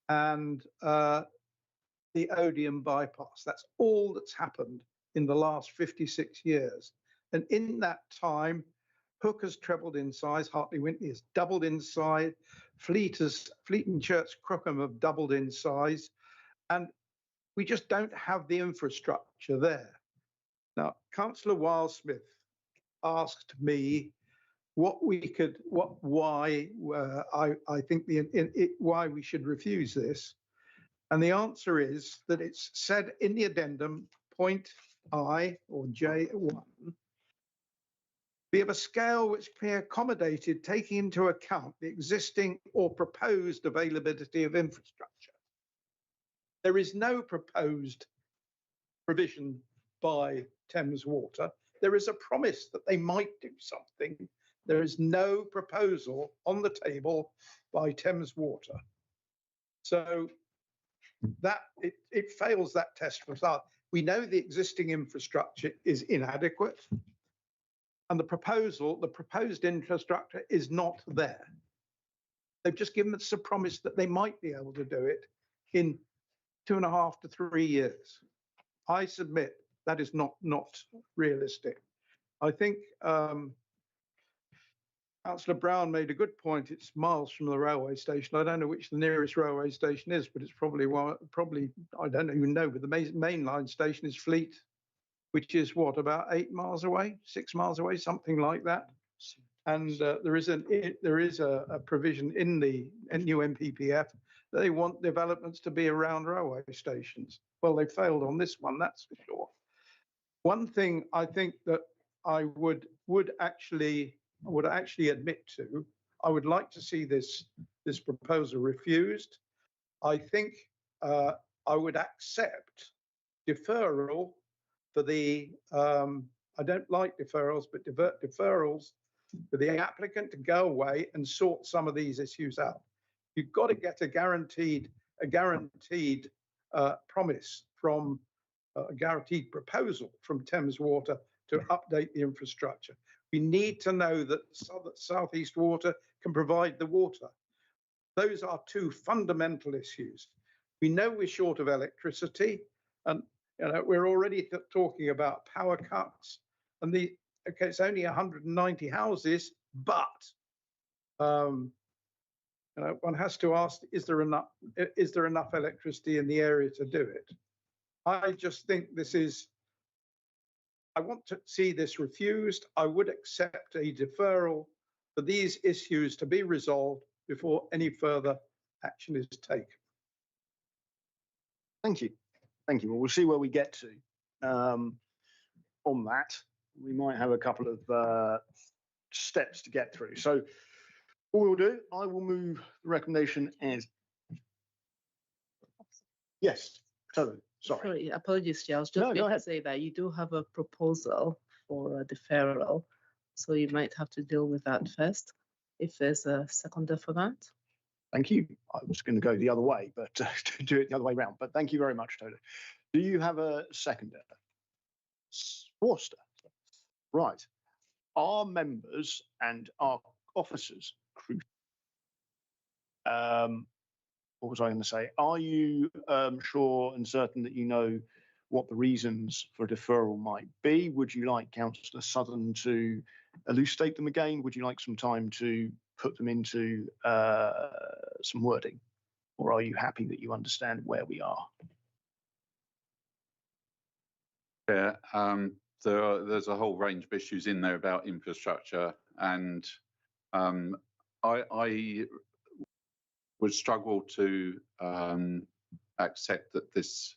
and the Odeon Bypass. That's all that's happened in the last 56 years. And in that time, Hook has trebled in size, Hartley Wintney has doubled in size, Fleet and Church Crookham have doubled in size, and we just don't have the infrastructure there. Now, Councillor Wildsmith asked me why I think why we should refuse this, and the answer is that it's said in the addendum, point I or J1, be of a scale which can be accommodated taking into account the existing or proposed availability of infrastructure. There is no proposed provision by Thames Water. There is a promise that they might do something. There is no proposal on the table by Thames Water. So that it fails that test for start. We know the existing infrastructure is inadequate, and the proposed infrastructure is not there. They've just given us a promise that they might be able to do it in 2.5 to 3 years. I submit that is not realistic. I think Councillor Brown made a good point. It's miles from the railway station. I don't know which the nearest railway station is, but it's probably I don't even know. But the main line station is Fleet, which is what, about 8 miles away, 6 miles away, something like that. And there is a provision in the new NPPF that they want developments to be around railway stations. Well, they failed on this one, that's for sure. One thing I think that I would actually admit to, I would like to see this proposal refused. I think I would accept deferral for the, I don't like deferrals, but deferrals for the applicant to go away and sort some of these issues out. You've got to get a guaranteed promise from a guaranteed proposal from Thames Water to update the infrastructure. We need to know that South East Water can provide the water. Those are two fundamental issues. We know we're short of electricity, and we're already talking about power cuts. And it's only 190 houses, but one has to ask: is there enough electricity in the area to do it? I just think this is. I want to see this refused. I would accept a deferral for these issues to be resolved before any further action is taken. Thank you. Thank you. Well, we'll see where we get to on that. We might have a couple of steps to get through. So what we'll do, I will move the recommendation as. Yes, totally. Sorry, apologies, Chair. I was just going to say that you do have a proposal for a deferral, so you might have to deal with that first if there's a seconder for that. Thank you. I was going to go the other way, but to do it the other way round. But thank you very much, Toto. Do you have a seconder? Forster. Right. Our members and our officers, what was I going to say? Are you sure and certain that you know what the reasons for deferral might be? Would you like Councillor Southern to elucidate them again? Would you like some time to put them into some wording? Or are you happy that you understand where we are? Yeah, there's a whole range of issues in there about infrastructure, and I would struggle to accept that this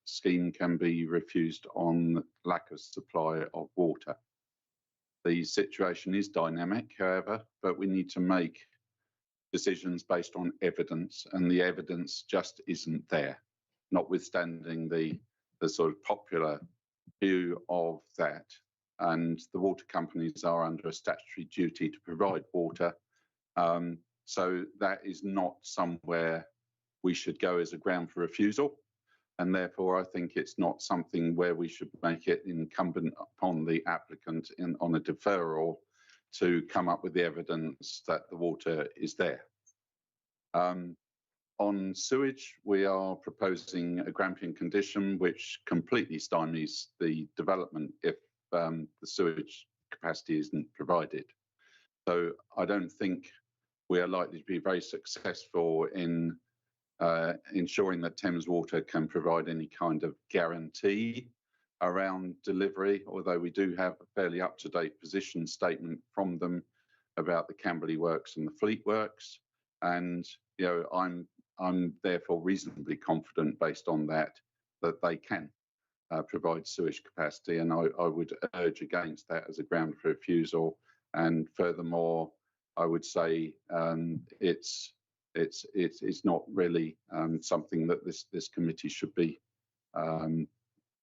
scheme can be refused on lack of supply of water. The situation is dynamic, however, but we need to make decisions based on evidence, and the evidence just isn't there, notwithstanding the sort of popular view of that. And the water companies are under a statutory duty to provide water. So that is not somewhere we should go as a ground for refusal. And therefore, I think it's not something where we should make it incumbent upon the applicant on a deferral to come up with the evidence that the water is there. On sewage, we are proposing a Grampian condition which completely stymies the development if the sewage capacity isn't provided. So I don't think we are likely to be very successful in ensuring that Thames Water can provide any kind of guarantee around delivery, although we do have a fairly up-to-date position statement from them about the Camberley Works and the Fleet Works. And I'm therefore reasonably confident based on that they can provide sewage capacity, and I would urge against that as a ground for refusal. And furthermore, I would say it's it's not really something that this committee should be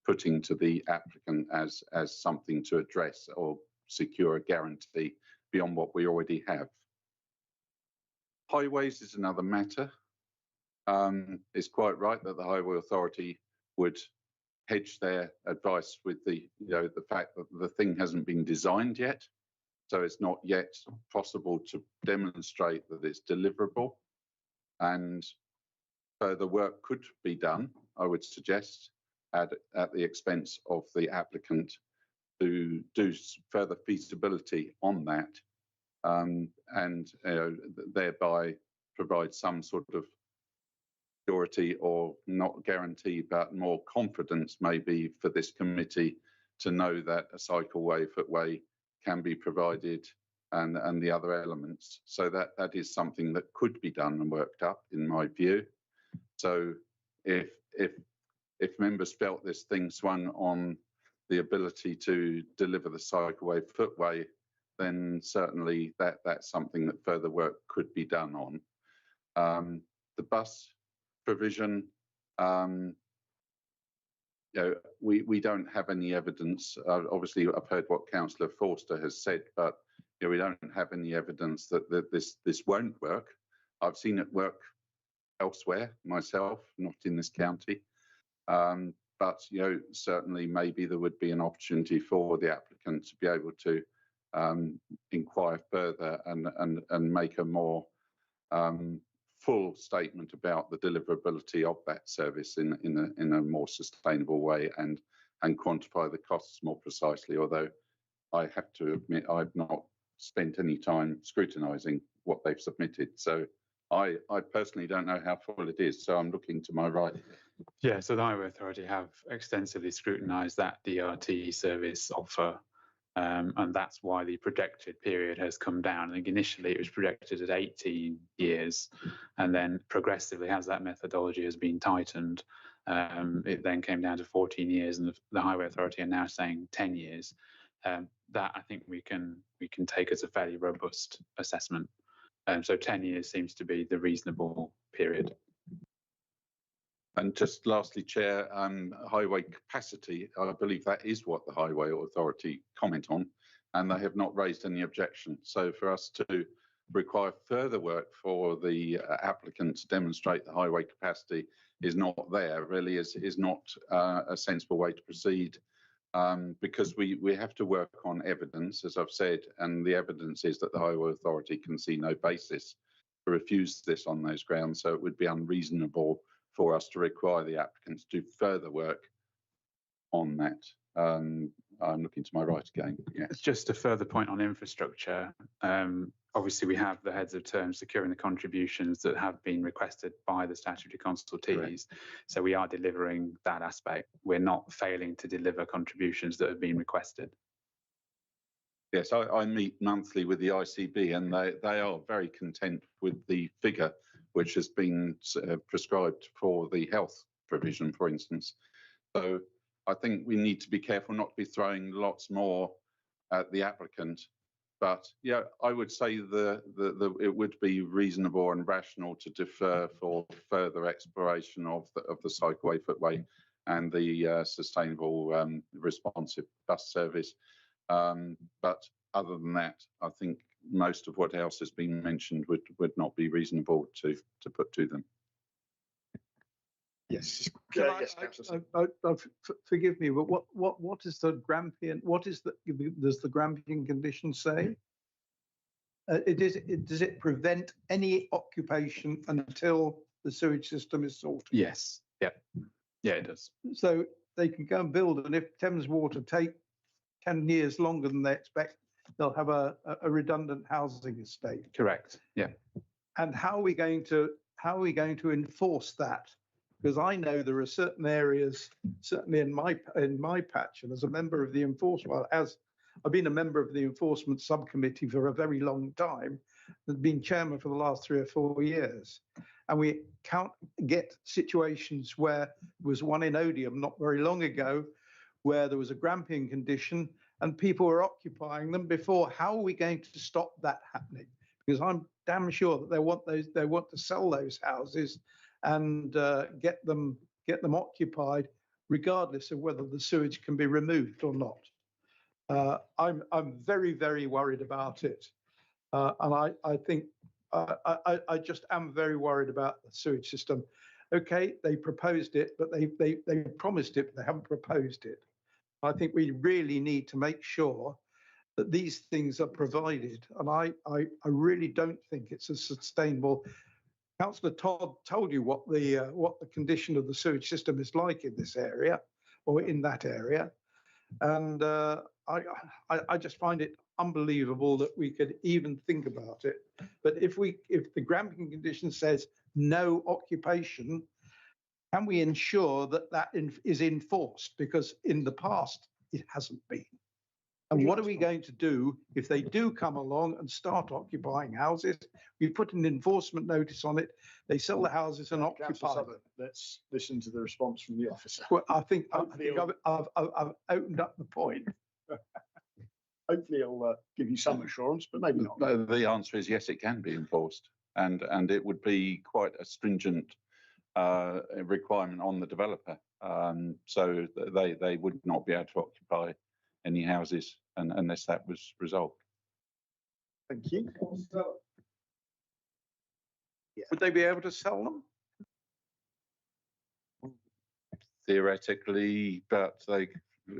putting to the applicant as something to address or secure a guarantee beyond what we already have. Highways is another matter. It's quite right that the Highway Authority would hedge their advice with the fact that the thing hasn't been designed yet, so it's not yet possible to demonstrate that it's deliverable, and further work could be done, I would suggest, at the expense of the applicant to do further feasibility on that, and thereby provide some sort of security, or not guarantee, but more confidence maybe for this committee to know that a cycleway, footway can be provided, and the other elements. So that is something that could be done and worked up, in my view. So if members felt this thing swung on the ability to deliver the cycleway, footway, then certainly that's something that further work could be done on. The bus provision, we don't have any evidence. Obviously, I've heard what Councillor Forster has said, but we don't have any evidence that this won't work. I've seen it work elsewhere myself, not in this county. But certainly maybe there would be an opportunity for the applicant to be able to inquire further and make a more full statement about the deliverability of that service in a more sustainable way, and quantify the costs more precisely. Although I have to admit I've not spent any time scrutinising what they've submitted, so I personally don't know how full it is. So I'm looking to my right. Yeah, so the Highway Authority have extensively scrutinised that DRT service offer, and that's why the projected period has come down. I think initially it was projected at 18 years, and then progressively, as that methodology has been tightened, it then came down to 14 years, and the Highway Authority are now saying 10 years. That I think we can take as a fairly robust assessment. So 10 years seems to be the reasonable period. And just lastly, Chair, highway capacity, I believe that is what the Highway Authority comment on, and they have not raised any objection. So for us to require further work for the applicant to demonstrate the highway capacity is not there, really is not a sensible way to proceed, because we have to work on evidence, as I've said, and the evidence is that the Highway Authority can see no basis to refuse this on those grounds. So it would be unreasonable for us to require the applicants to do further work on that. I'm looking to my right again. Yeah. It's just a further point on infrastructure. Obviously, we have the heads of terms securing the contributions that have been requested by the statutory consultees. Correct. So we are delivering that aspect. We're not failing to deliver contributions that have been requested. Yes, I meet monthly with the ICB, and they are very content with the figure which has been prescribed for the health provision, for instance. So I think we need to be careful not to be throwing lots more at the applicant. But yeah, I would say it would be reasonable and rational to defer for further exploration of the cycleway, footway, and the sustainable responsive bus service. But other than that, I think most of what else has been mentioned would not be reasonable to put to them. Yes. Forgive me, but what is the Grampian? Does the Grampian condition say? Does it prevent any occupation until the sewage system is sorted? Yes. Yeah. Yeah, it does. So they can go and build, and if Thames Water take 10 years longer than they expect, they'll have a redundant housing estate. Correct. Yeah. And how are we going to enforce that? Because I know there are certain areas, certainly in my patch, and as a member of the enforcement, as I've been a member of the enforcement subcommittee for a very long time, and been chairman for the last 3 or 4 years, and we can't get situations where there was one in Odium not very long ago, where there was a Grampian condition and people were occupying them before. How are we going to stop that happening? because I'm damn sure that they want to sell those houses and get them occupied, regardless of whether the sewage can be removed or not. I'm very, very worried about it, and I think I just am very worried about the sewage system. Okay, they proposed it, but they promised it, but they haven't proposed it. I think we really need to make sure that these things are provided, and I really don't think it's a sustainable. Councillor Todd told you what the condition of the sewage system is like in this area, or in that area, and I just find it unbelievable that we could even think about it. But if the granting condition says no occupation, can we ensure that that is enforced? Because in the past it hasn't been. And what are we going to do if they do come along and start occupying houses? We put an enforcement notice on it. They sell the houses and occupy them. Let's listen to the response from the officer. Well, I think I've opened up the point. Hopefully, it'll give you some assurance, but maybe not. No, the answer is yes, it can be enforced, and it would be quite a stringent requirement on the developer. So they would not be able to occupy any houses unless that was resolved. Thank you. Would they be able to sell them? Theoretically, but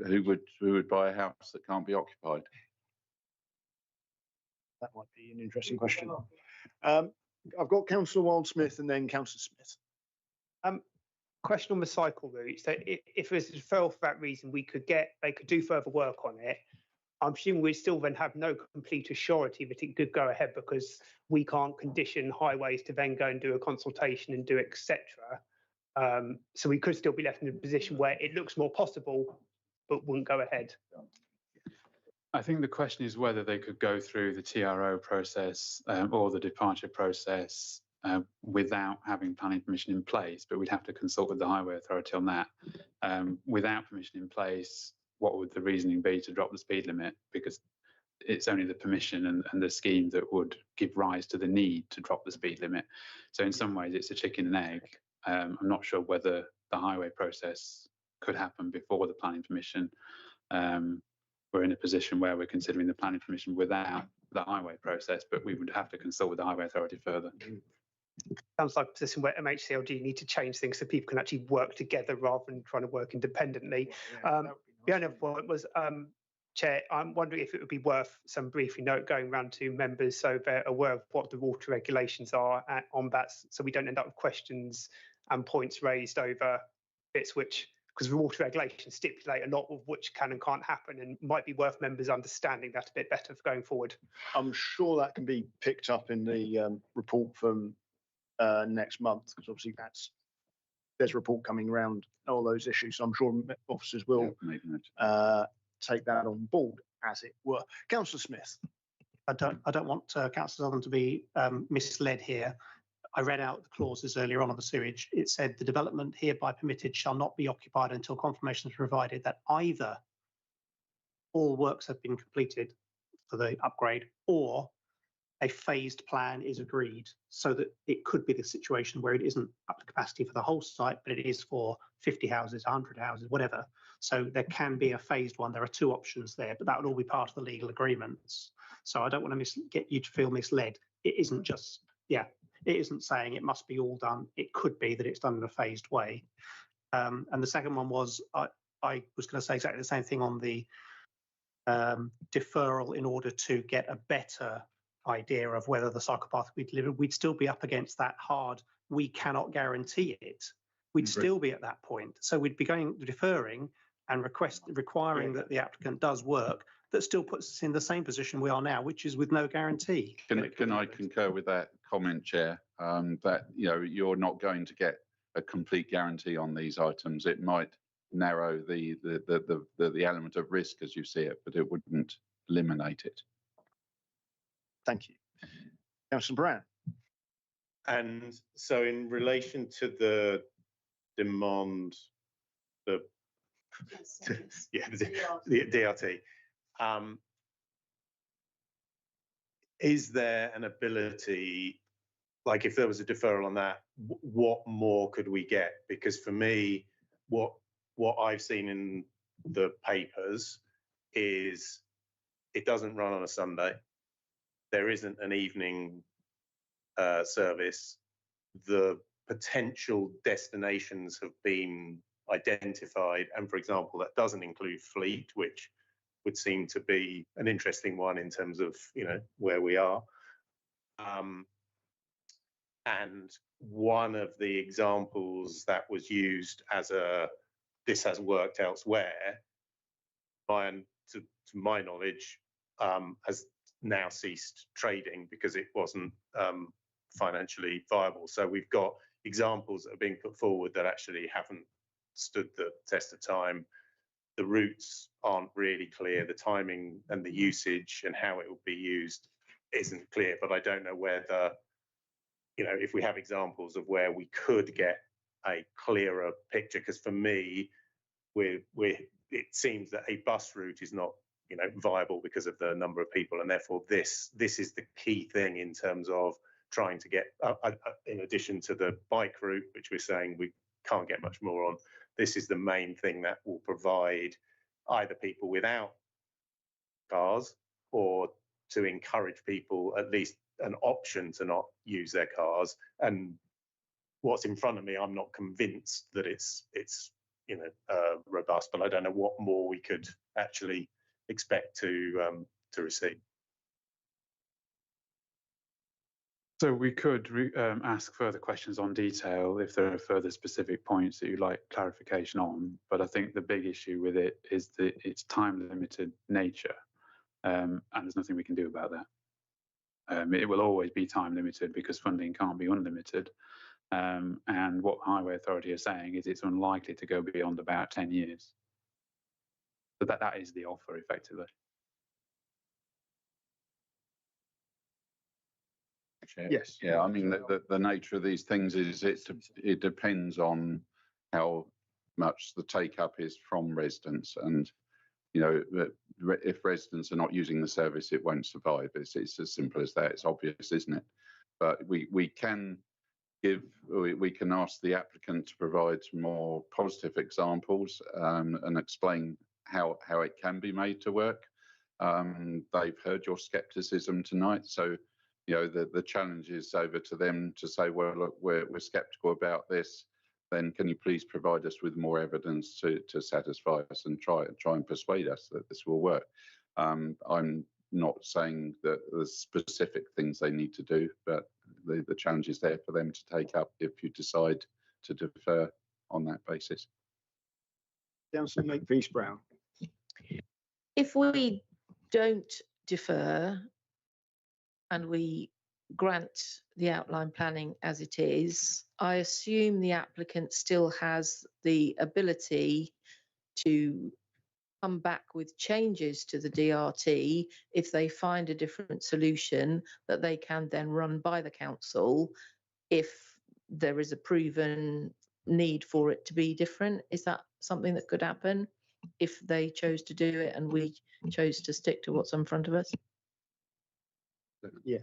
who would buy a house that can't be occupied? That might be an interesting question. I've got Councillor Wildsmith and then Councillor Smith. Question on the cycle route. So if there's a deferral for that reason, they could do further work on it. I'm assuming we'd still then have no complete assurity that it could go ahead, because we can't condition highways to then go and do a consultation and do etc. So we could still be left in a position where it looks more possible, but wouldn't go ahead. I think the question is whether they could go through the TRO process or the departure process without having planning permission in place, but we'd have to consult with the Highway Authority on that. Without permission in place, what would the reasoning be to drop the speed limit? Because it's only the permission and the scheme that would give rise to the need to drop the speed limit. So in some ways, it's a chicken and egg. I'm not sure whether the highway process could happen before the planning permission. We're in a position where we're considering the planning permission without the highway process, but we would have to consult with the Highway Authority further. Sounds like a position where MHCLG need to change things so people can actually work together rather than trying to work independently. The only other point was, Chair, I'm wondering if it would be worth some briefly note going around to members so they're aware of what the water regulations are on that, so we don't end up with questions and points raised over bits which, because the water regulations stipulate a lot of which can and can't happen, and might be worth members understanding that a bit better for going forward. I'm sure that can be picked up in the report from next month, because obviously there's a report coming around all those issues. So I'm sure officers will take that on board, as it were. Councillor Smith. I don't want Councillor Southern to be misled here. I read out the clauses earlier on the sewage. It said the development hereby permitted shall not be occupied until confirmation is provided that either all works have been completed for the upgrade or a phased plan is agreed, so that it could be the situation where it isn't up to capacity for the whole site, but it is for 50 houses, 100 houses, whatever. So there can be a phased one. There are two options there, but that would all be part of the legal agreements. So I don't want to get you to feel misled. It isn't just, it isn't saying it must be all done. It could be that it's done in a phased way. And the second one was, I was going to say exactly the same thing on the deferral in order to get a better idea of whether the cycle path we delivered. We'd still be up against that hard, we cannot guarantee it. We'd still be at that point. So we'd be deferring and requiring that the applicant does work that still puts us in the same position we are now, which is with no guarantee. Can I concur with that comment, Chair? That you're not going to get a complete guarantee on these items. It might narrow the element of risk as you see it, but it wouldn't eliminate it. Thank you. Councillor Brown. And so in relation to the demand, the DRT, is there an ability, like if there was a deferral on that, what more could we get? Because for me, what I've seen in the papers is it doesn't run on a Sunday. There isn't an evening service. The potential destinations have been identified, and for example, that doesn't include Fleet, which would seem to be an interesting one in terms of, you know, where we are. And one of the examples that was used as this has worked elsewhere, to my knowledge, has now ceased trading because it wasn't financially viable. So we've got examples that are being put forward that actually haven't stood the test of time. The routes aren't really clear. The timing and the usage and how it will be used isn't clear. But I don't know whether, you know, if we have examples of where we could get a clearer picture, because for me, it seems that a bus route is not, you know, viable because of the number of people, and therefore this is the key thing in terms of trying to get, in addition to the bike route, which we're saying we can't get much more on. This is the main thing that will provide either people without cars or to encourage people at least an option to not use their cars. And what's in front of me, I'm not convinced that it's you know, robust, but I don't know what more we could actually expect to receive. So we could ask further questions on detail if there are further specific points that you'd like clarification on. But I think the big issue with it is that its time limited nature, and there's nothing we can do about that. It will always be time limited because funding can't be unlimited. And what Highway Authority are saying is it's unlikely to go beyond about 10 years. So that is the offer effectively. Yes. Yeah, I mean, the nature of these things is it depends on how much the take up is from residents, and you know, if residents are not using the service, it won't survive. It's as simple as that. It's obvious, isn't it? But we can ask the applicant to provide some more positive examples and explain how it can be made to work. They've heard your scepticism tonight, so you know the challenge is over to them to say, well, look, we're sceptical about this. Then can you please provide us with more evidence to satisfy us and try and persuade us that this will work? I'm not saying that there's specific things they need to do, but the challenge is there for them to take up if you decide to defer on that basis. Councillor Makepeace-Brown. If we don't defer and we grant the outline planning as it is, I assume the applicant still has the ability to come back with changes to the DRT if they find a different solution that they can then run by the council if there is a proven need for it to be different. Is that something that could happen if they chose to do it and we chose to stick to what's in front of us? Yeah.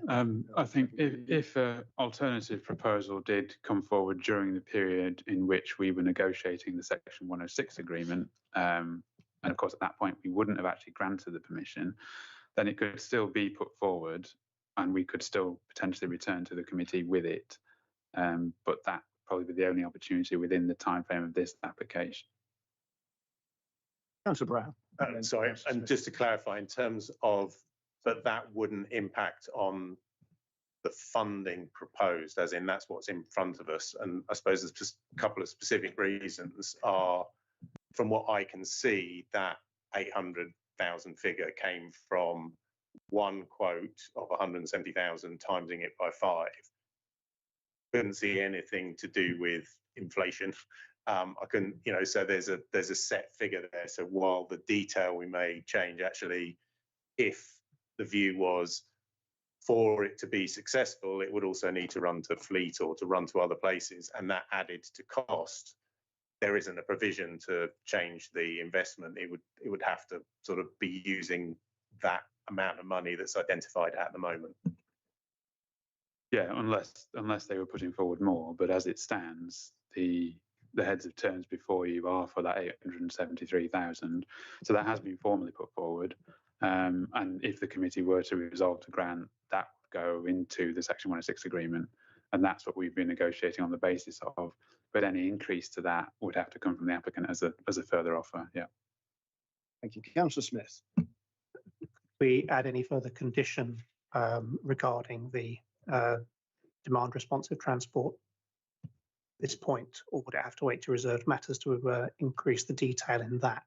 I think if an alternative proposal did come forward during the period in which we were negotiating the Section 106 agreement, and of course at that point we wouldn't have actually granted the permission, then it could still be put forward and we could still potentially return to the committee with it. But that probably be the only opportunity within the timeframe of this application. Councillor Brown. Sorry, and just to clarify, in terms of that wouldn't impact on the funding proposed, as in that's what's in front of us. And I suppose there's just a couple of specific reasons are, from what I can see, that 800,000 figure came from one quote of 170,000 timesing it by 5. Couldn't see anything to do with inflation. I couldn't, you know, so there's a set figure there. So while the detail we may change, actually, if the view was for it to be successful, it would also need to run to Fleet or to run to other places, and that added to cost. There isn't a provision to change the investment. It would have to sort of be using that amount of money that's identified at the moment. Yeah, unless they were putting forward more, but as it stands, the heads of terms before you are for that 873,000. So that has been formally put forward. And if the committee were to resolve to grant, that would go into the Section 106 agreement. And that's what we've been negotiating on the basis of. But any increase to that would have to come from the applicant as a further offer. Yeah. Thank you. Councillor Smith. We add any further condition regarding the demand responsive transport at this point, or would it have to wait to reserved matters to increase the detail in that?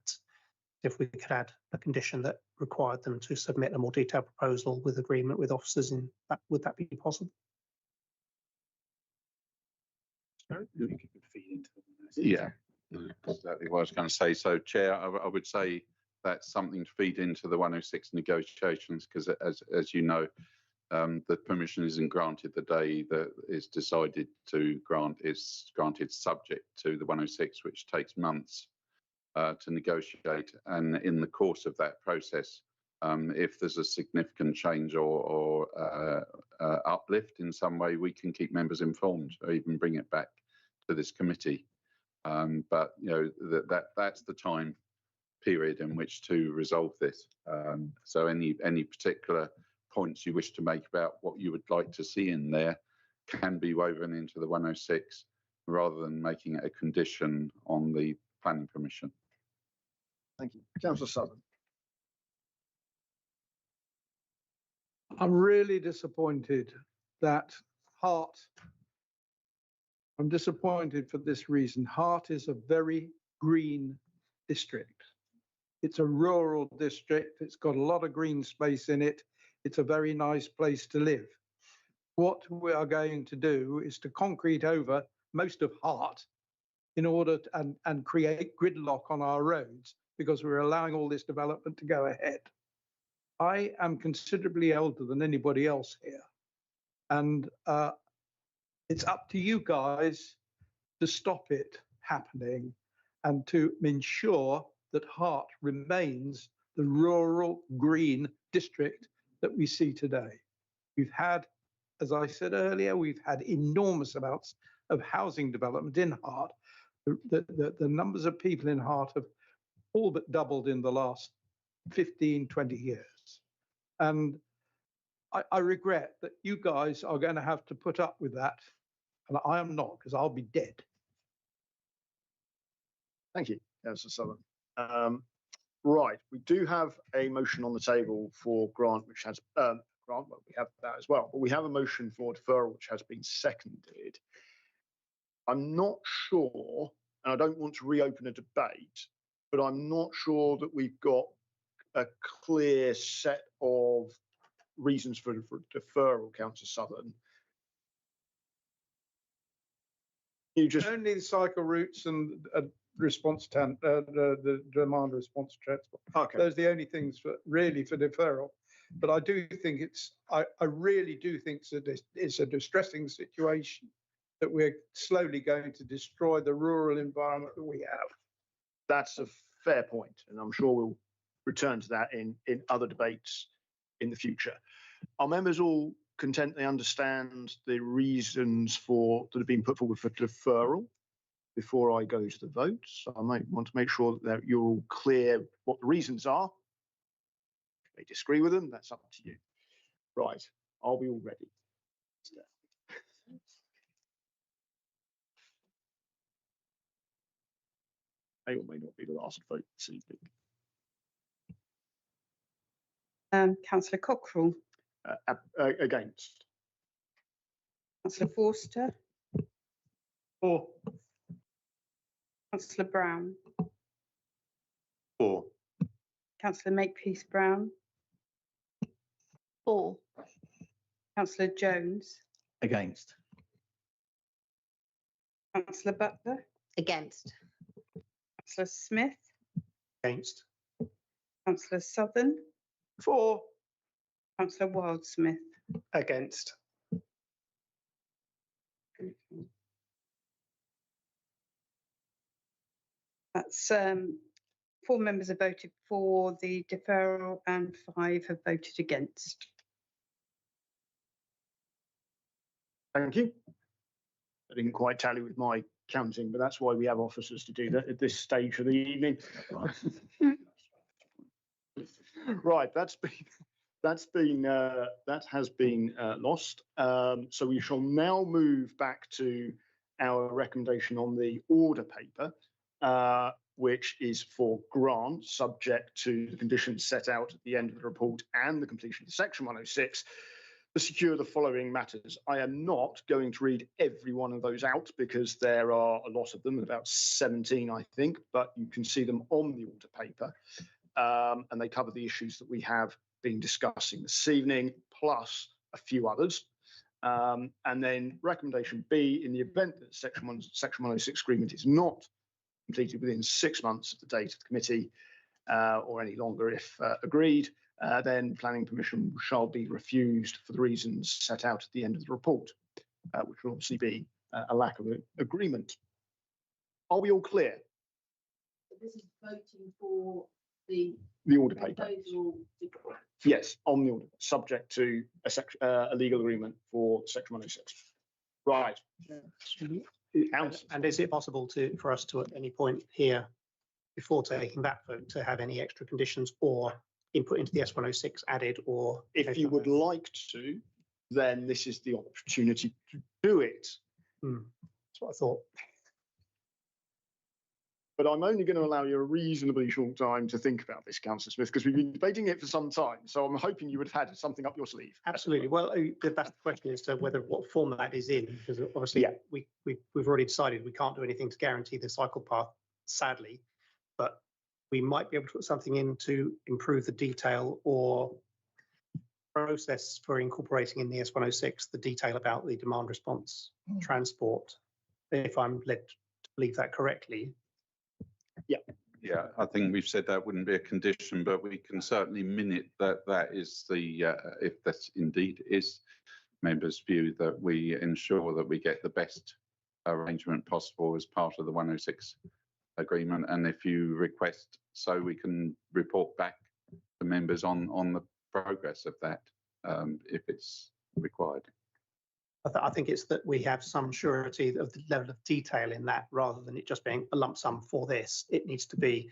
If we could add a condition that required them to submit a more detailed proposal with agreement with officers in that, would that be possible? Yeah, exactly what I was going to say. So, Chair, I would say that's something to feed into the 106 negotiations, because as you know, the permission isn't granted the day that it's decided to grant. It's granted subject to the 106, which takes months to negotiate. And in the course of that process, if there's a significant change or uplift in some way, we can keep members informed or even bring it back to this committee. But you know that's the time period in which to resolve this. So any particular points you wish to make about what you would like to see in there can be woven into the 106 rather than making it a condition on the planning permission. Thank you. Councillor Southern. I'm really disappointed that I'm disappointed for this reason. Hart is a very green district. It's a rural district. It's got a lot of green space in it. It's a very nice place to live. What we are going to do is to concrete over most of Hart in order to, and create gridlock on our roads, because we're allowing all this development to go ahead. I am considerably older than anybody else here. And it's up to you guys to stop it happening and to ensure that Hart remains the rural green district that we see today. We've had, as I said earlier, we've had enormous amounts of housing development in Hart. The numbers of people in Hart have all but doubled in the last 15, 20 years. And I regret that you guys are going to have to put up with that. And I am not, because I'll be dead. Thank you, Councillor Southern. Right, we do have a motion on the table for grant, which has well, we have that as well, but we have a motion for deferral, which has been seconded. I'm not sure, and I don't want to reopen a debate, but I'm not sure that we've got a clear set of reasons for deferral, Councillor Southern. You just only the cycle routes and response the demand response transport. Okay. Those are the only things really for deferral. But I do think I really do think that it's a distressing situation that we're slowly going to destroy the rural environment that we have. That's a fair point, and I'm sure we'll return to that in other debates in the future. Are members all content they understand the reasons that have been put forward for deferral before I go to the votes? I might want to make sure that you're all clear what the reasons are. If they disagree with them, that's up to you. Right, are we all ready? May or may not be the last vote this evening. Councillor Cockrell. Against. Councillor Forster. For. Councillor Brown. For. Councillor Makepeace Brown. For. Councillor Jones. Against. Councillor Butler. Against. Councillor Smith. Against. Councillor Southern. For. Councillor Wildsmith. Against. That's 4 members have voted for the deferral and 5 have voted against. Thank you. I didn't quite tally with my counting, but that's why we have officers to do that at this stage of the evening. Right, that has been lost. So we shall now move back to our recommendation on the order paper, which is for grant, subject to the conditions set out at the end of the report and the completion of Section 106, to secure the following matters. I am not going to read every one of those out because there are a lot of them, about 17, I think, but you can see them on the order paper. And they cover the issues that we have been discussing this evening, plus a few others. And then recommendation B, in the event that Section 106 agreement is not completed within 6 months of the date of the committee, or any longer if agreed, then planning permission shall be refused for the reasons set out at the end of the report, which will obviously be a lack of agreement. Are we all clear? This is voting for the order paper. Yes, on the order, subject to a legal agreement for Section 106. Right. And is it possible for us to at any point here, before taking that vote, to have any extra conditions or input into the S106 added, or if you would like to, then this is the opportunity to do it. That's what I thought. But I'm only going to allow you a reasonably short time to think about this, Councillor Smith, because we've been debating it for some time. So I'm hoping you would have had something up your sleeve. Absolutely. Well, that's the question as to what form that is in, because obviously we've already decided we can't do anything to guarantee the cycle path, sadly, but we might be able to put something in to improve the detail or process for incorporating in the S106 the detail about the demand response transport, if I'm led to believe that correctly. Yeah, I think we've said that wouldn't be a condition, but we can certainly minute that is the, if that's indeed is members' view, that we ensure that we get the best arrangement possible as part of the 106 agreement. And if you request, so we can report back to members on the progress of that, if it's required. I think it's that we have some surety of the level of detail in that, rather than it just being a lump sum for this. It needs to be,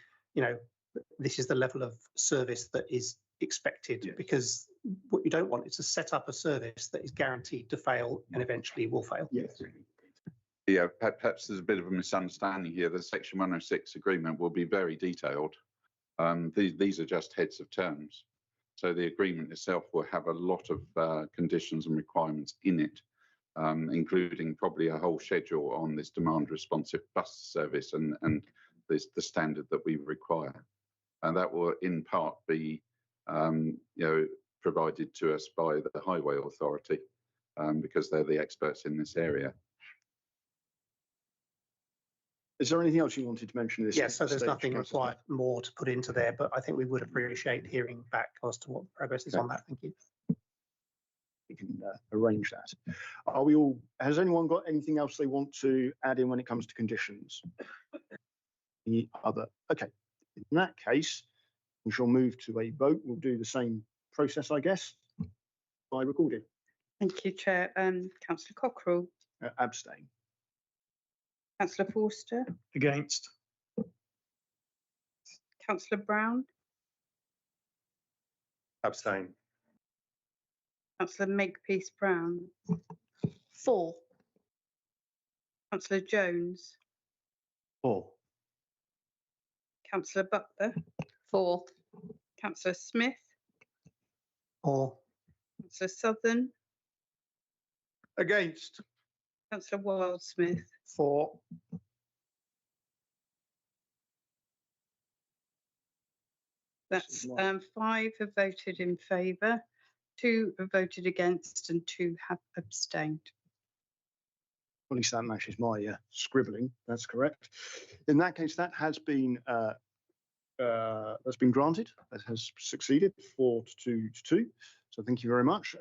this is the level of service that is expected, because what you don't want is to set up a service that is guaranteed to fail and eventually will fail. Yes. Yeah, perhaps there's a bit of a misunderstanding here. The Section 106 agreement will be very detailed. These are just heads of terms. So the agreement itself will have a lot of conditions and requirements in it. Including probably a whole schedule on this demand responsive bus service and the standard that we require. And that will in part be provided to us by the Highway Authority, because they're the experts in this area. Is there anything else you wanted to mention? Yes, so there's nothing required more to put into there, but I think we would appreciate hearing back as to what the progress is on that. Thank you. We can arrange that. Are we all? Has anyone got anything else they want to add in when it comes to conditions? Any other? Okay. In that case, we shall move to a vote. We'll do the same process, I guess, by recording. Thank you, Chair. Councillor Cockrell. Abstain. Councillor Forster. Against. Councillor Brown. Abstain. Councillor Makepeace Brown. 4. Councillor Jones. 4. Councillor Butler. 4. Councillor Smith. 4. Councillor Southern. Against. Councillor Wildsmith. 4. That's 5 have voted in favour, 2 have voted against, and 2 have abstained. At least that matches my scribbling. That's correct. In that case, that has been granted. That has succeeded 4-2-2. So thank you very much.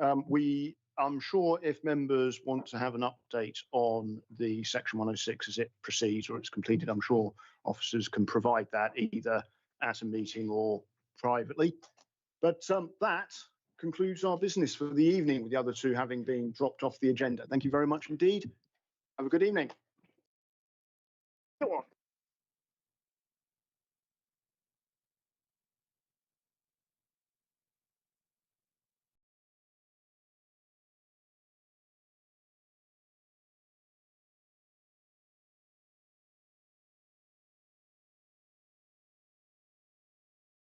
I'm sure if members want to have an update on the Section 106 as it proceeds or it's completed, I'm sure officers can provide that either at a meeting or privately. But that concludes our business for the evening, with the other two having been dropped off the agenda. Thank you very much indeed. Have a good evening. Go on.